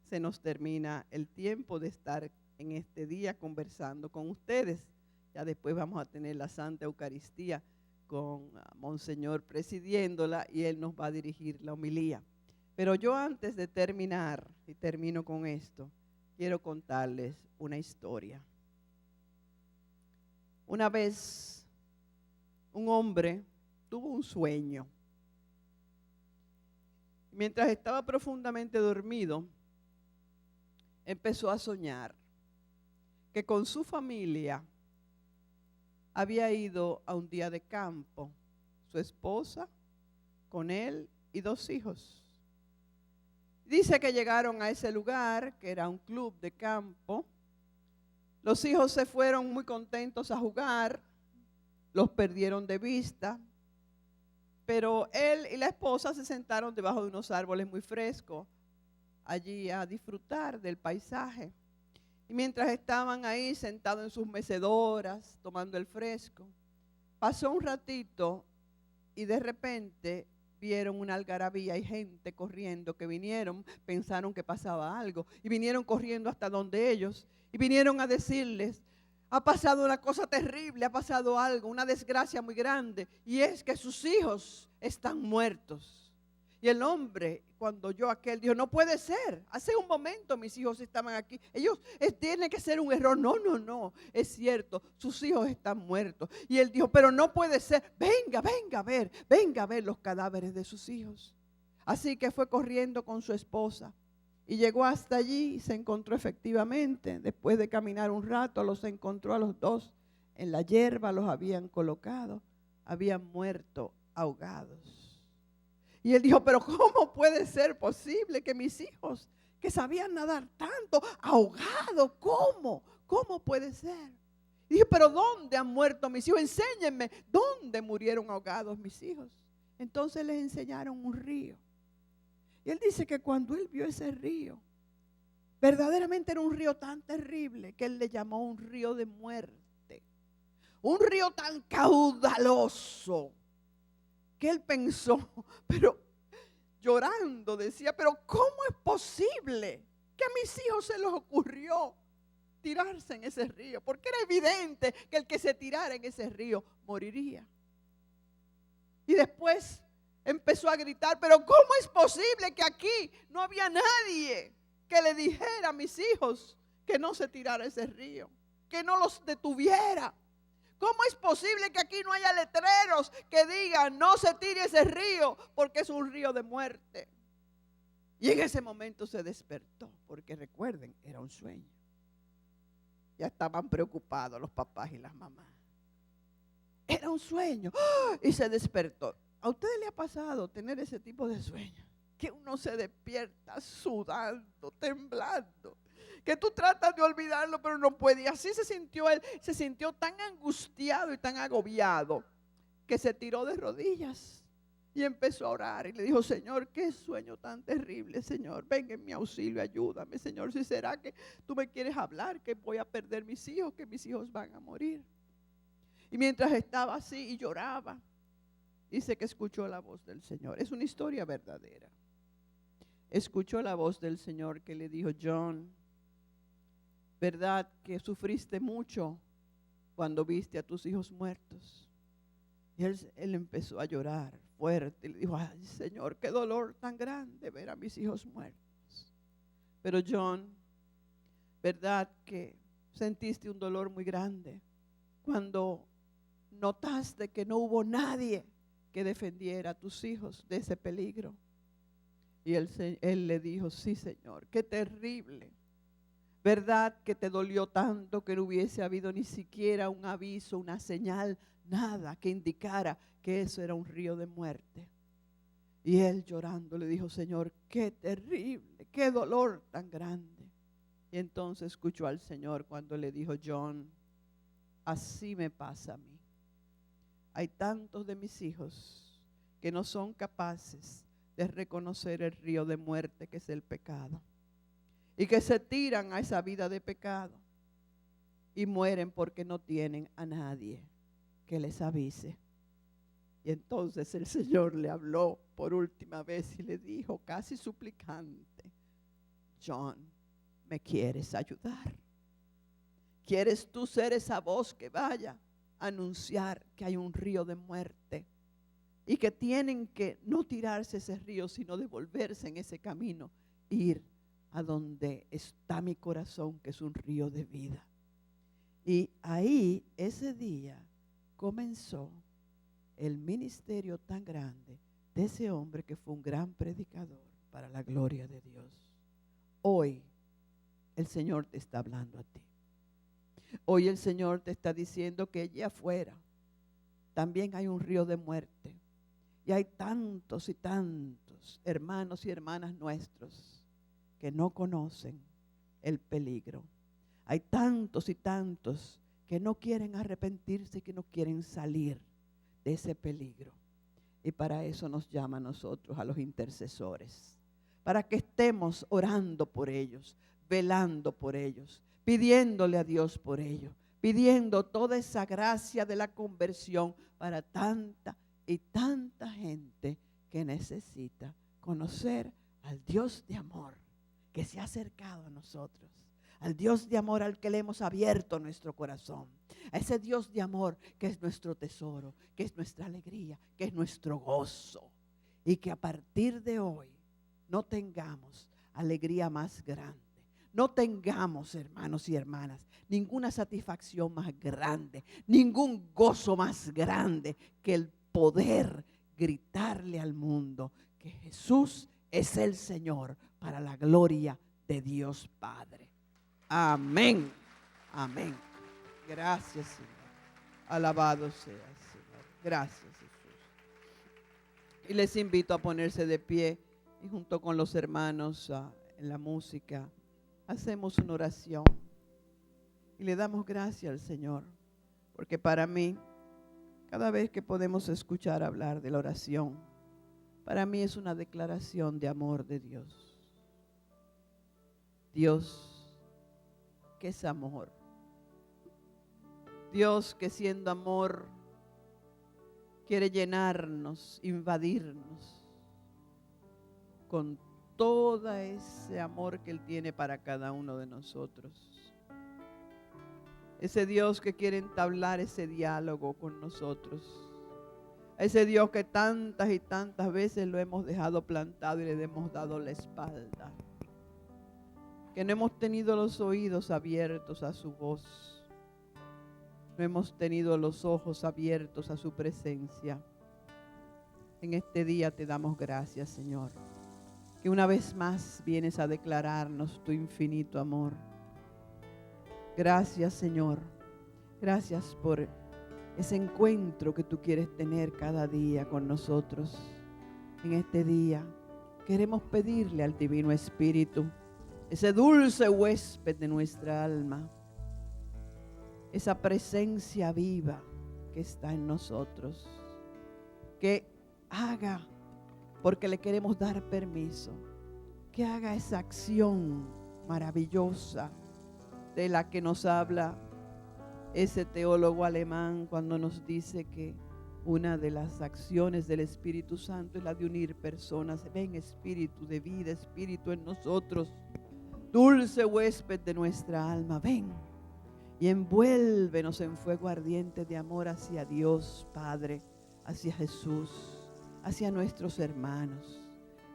se nos termina el tiempo de estar en este día conversando con ustedes. Ya después vamos a tener la Santa Eucaristía con Monseñor presidiéndola y él nos va a dirigir la homilía. Pero yo antes de terminar, y termino con esto, quiero contarles una historia. Una vez un hombre tuvo un sueño. Mientras estaba profundamente dormido, empezó a soñar que con su familia había ido a un día de campo, su esposa, con él y 2 hijos. Dice que llegaron a ese lugar, que era un club de campo. Los hijos se fueron muy contentos a jugar, los perdieron de vista, pero él y la esposa se sentaron debajo de unos árboles muy frescos, allí a disfrutar del paisaje. Y mientras estaban ahí sentados en sus mecedoras, tomando el fresco, pasó un ratito y de repente vieron una algarabía y gente corriendo que vinieron, pensaron que pasaba algo y vinieron corriendo hasta donde ellos y vinieron a decirles: ha pasado una cosa terrible, ha pasado algo, una desgracia muy grande, y es que sus hijos están muertos. Y el hombre, cuando oyó aquel, dijo: no puede ser, hace un momento mis hijos estaban aquí, tiene que ser un error. No, es cierto, sus hijos están muertos. Y él dijo: pero no puede ser, venga a ver los cadáveres de sus hijos. Así que fue corriendo con su esposa y llegó hasta allí y se encontró efectivamente, después de caminar un rato, los encontró a los 2 en la hierba, los habían colocado, habían muerto ahogados. Y él dijo: pero ¿cómo puede ser posible que mis hijos, que sabían nadar tanto, ahogados? ¿Cómo puede ser? Y dijo: pero ¿dónde han muerto mis hijos? Enséñenme, ¿dónde murieron ahogados mis hijos? Entonces les enseñaron un río. Y él dice que cuando él vio ese río, verdaderamente era un río tan terrible que él le llamó un río de muerte. Un río tan caudaloso que él pensó, pero llorando decía: pero ¿cómo es posible que a mis hijos se les ocurrió tirarse en ese río? Porque era evidente que el que se tirara en ese río moriría. Y después empezó a gritar: pero ¿cómo es posible que aquí no había nadie que le dijera a mis hijos que no se tirara ese río, que no los detuviera? ¿Cómo es posible que aquí no haya letreros que digan: no se tire ese río porque es un río de muerte? Y en ese momento se despertó, porque recuerden, era un sueño. Ya estaban preocupados los papás y las mamás. Era un sueño. Y se despertó. ¿A ustedes les ha pasado tener ese tipo de sueño? Que uno se despierta sudando, temblando, que tú tratas de olvidarlo pero no puede. Y así se sintió él, se sintió tan angustiado y tan agobiado que se tiró de rodillas y empezó a orar y le dijo: Señor, qué sueño tan terrible, Señor, ven en mi auxilio, ayúdame, Señor. Si será que tú me quieres hablar, que voy a perder mis hijos, que mis hijos van a morir. Y mientras estaba así y lloraba, dice que escuchó la voz del Señor. Es una historia verdadera. Escuchó la voz del Señor que le dijo: John, ¿verdad que sufriste mucho cuando viste a tus hijos muertos? Y él empezó a llorar fuerte y le dijo: ay, Señor, qué dolor tan grande ver a mis hijos muertos. Pero John, ¿verdad que sentiste un dolor muy grande cuando notaste que no hubo nadie que defendiera a tus hijos de ese peligro? Y él le dijo: sí, Señor, qué terrible. ¿Verdad que te dolió tanto que no hubiese habido ni siquiera un aviso, una señal, nada que indicara que eso era un río de muerte? Y él llorando le dijo: Señor, qué terrible, qué dolor tan grande. Y entonces escuchó al Señor cuando le dijo: John, así me pasa a mí. Hay tantos de mis hijos que no son capaces de reconocer el río de muerte que es el pecado, y que se tiran a esa vida de pecado y mueren porque no tienen a nadie que les avise. Y entonces el Señor le habló por última vez y le dijo, casi suplicante: John, ¿me quieres ayudar? ¿Quieres tú ser esa voz que vaya a anunciar que hay un río de muerte y que tienen que no tirarse ese río, sino devolverse en ese camino, ir a donde está mi corazón, que es un río de vida? Y ahí, ese día, comenzó el ministerio tan grande de ese hombre que fue un gran predicador para la gloria de Dios. Hoy el Señor te está hablando a ti. Hoy el Señor te está diciendo que allá afuera también hay un río de muerte. Y hay tantos y tantos hermanos y hermanas nuestros que no conocen el peligro. Hay tantos y tantos que no quieren arrepentirse y que no quieren salir de ese peligro. Y para eso nos llama a nosotros, a los intercesores, para que estemos orando por ellos, velando por ellos, pidiéndole a Dios por ellos, pidiendo toda esa gracia de la conversión para tanta y tanta gente que necesita conocer al Dios de amor que se ha acercado a nosotros, al Dios de amor al que le hemos abierto nuestro corazón, a ese Dios de amor que es nuestro tesoro, que es nuestra alegría, que es nuestro gozo. Y que a partir de hoy no tengamos alegría más grande, no tengamos, hermanos y hermanas, ninguna satisfacción más grande, ningún gozo más grande que el poder gritarle al mundo que Jesús es el Señor, para la gloria de Dios Padre. Amén. Amén. Gracias, Señor. Alabado sea, Señor. Gracias, Jesús. Y les invito a ponerse de pie y junto con los hermanos en la música hacemos una oración y le damos gracias al Señor, porque para mí, cada vez que podemos escuchar hablar de la oración, para mí es una declaración de amor de Dios. Dios que es amor. Dios que siendo amor quiere llenarnos, invadirnos con todo ese amor que Él tiene para cada uno de nosotros. Ese Dios que quiere entablar ese diálogo con nosotros. Ese Dios que tantas y tantas veces lo hemos dejado plantado y le hemos dado la espalda. Que no hemos tenido los oídos abiertos a su voz. No hemos tenido los ojos abiertos a su presencia. En este día te damos gracias, Señor, que una vez más vienes a declararnos tu infinito amor. Gracias, Señor. Gracias por ese encuentro que tú quieres tener cada día con nosotros. En este día queremos pedirle al Divino Espíritu, ese dulce huésped de nuestra alma, esa presencia viva que está en nosotros, que haga, porque le queremos dar permiso, que haga esa acción maravillosa de la que nos habla ese teólogo alemán cuando nos dice que una de las acciones del Espíritu Santo es la de unir personas. Ven, Espíritu de vida, Espíritu en nosotros, dulce huésped de nuestra alma, ven y envuélvenos en fuego ardiente de amor hacia Dios Padre, hacia Jesús, hacia nuestros hermanos.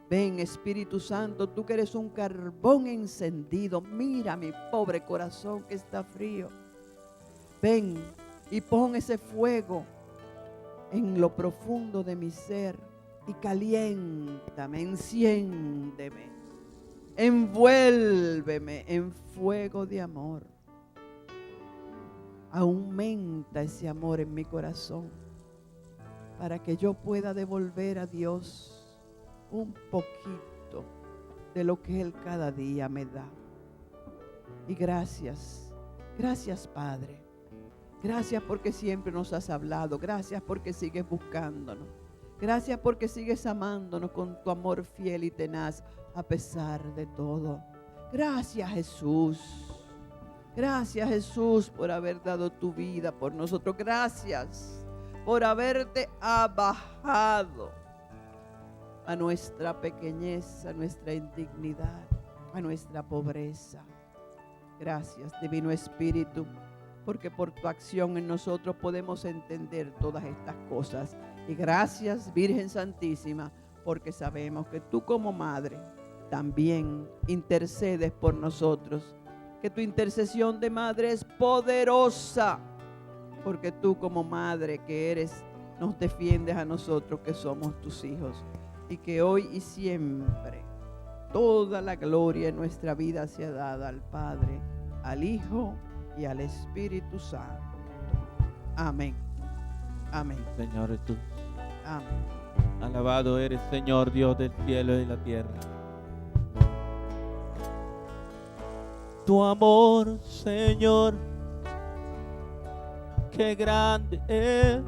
Ven, Espíritu Santo, tú que eres un carbón encendido, mira mi pobre corazón que está frío. Ven y pon ese fuego en lo profundo de mi ser y caliéntame, enciéndeme, envuélveme en fuego de amor. Aumenta ese amor en mi corazón para que yo pueda devolver a Dios un poquito de lo que Él cada día me da. Y gracias, gracias Padre. Gracias porque siempre nos has hablado. Gracias porque sigues buscándonos. Gracias porque sigues amándonos con tu amor fiel y tenaz a pesar de todo. Gracias Jesús. Gracias Jesús por haber dado tu vida por nosotros. Gracias por haberte abajado a nuestra pequeñez, a nuestra indignidad, a nuestra pobreza. Gracias, Divino Espíritu, porque por tu acción en nosotros podemos entender todas estas cosas. Y gracias, Virgen Santísima, porque sabemos que tú como Madre también intercedes por nosotros, que tu intercesión de Madre es poderosa, porque tú como Madre que eres, nos defiendes a nosotros que somos tus hijos, y que hoy y siempre toda la gloria en nuestra vida sea dada al Padre, al Hijo y al Espíritu Santo. Amén. Amén. Señor Jesús. Amén. Alabado eres, Señor, Dios del cielo y de la tierra. Tu amor, Señor, qué grande es.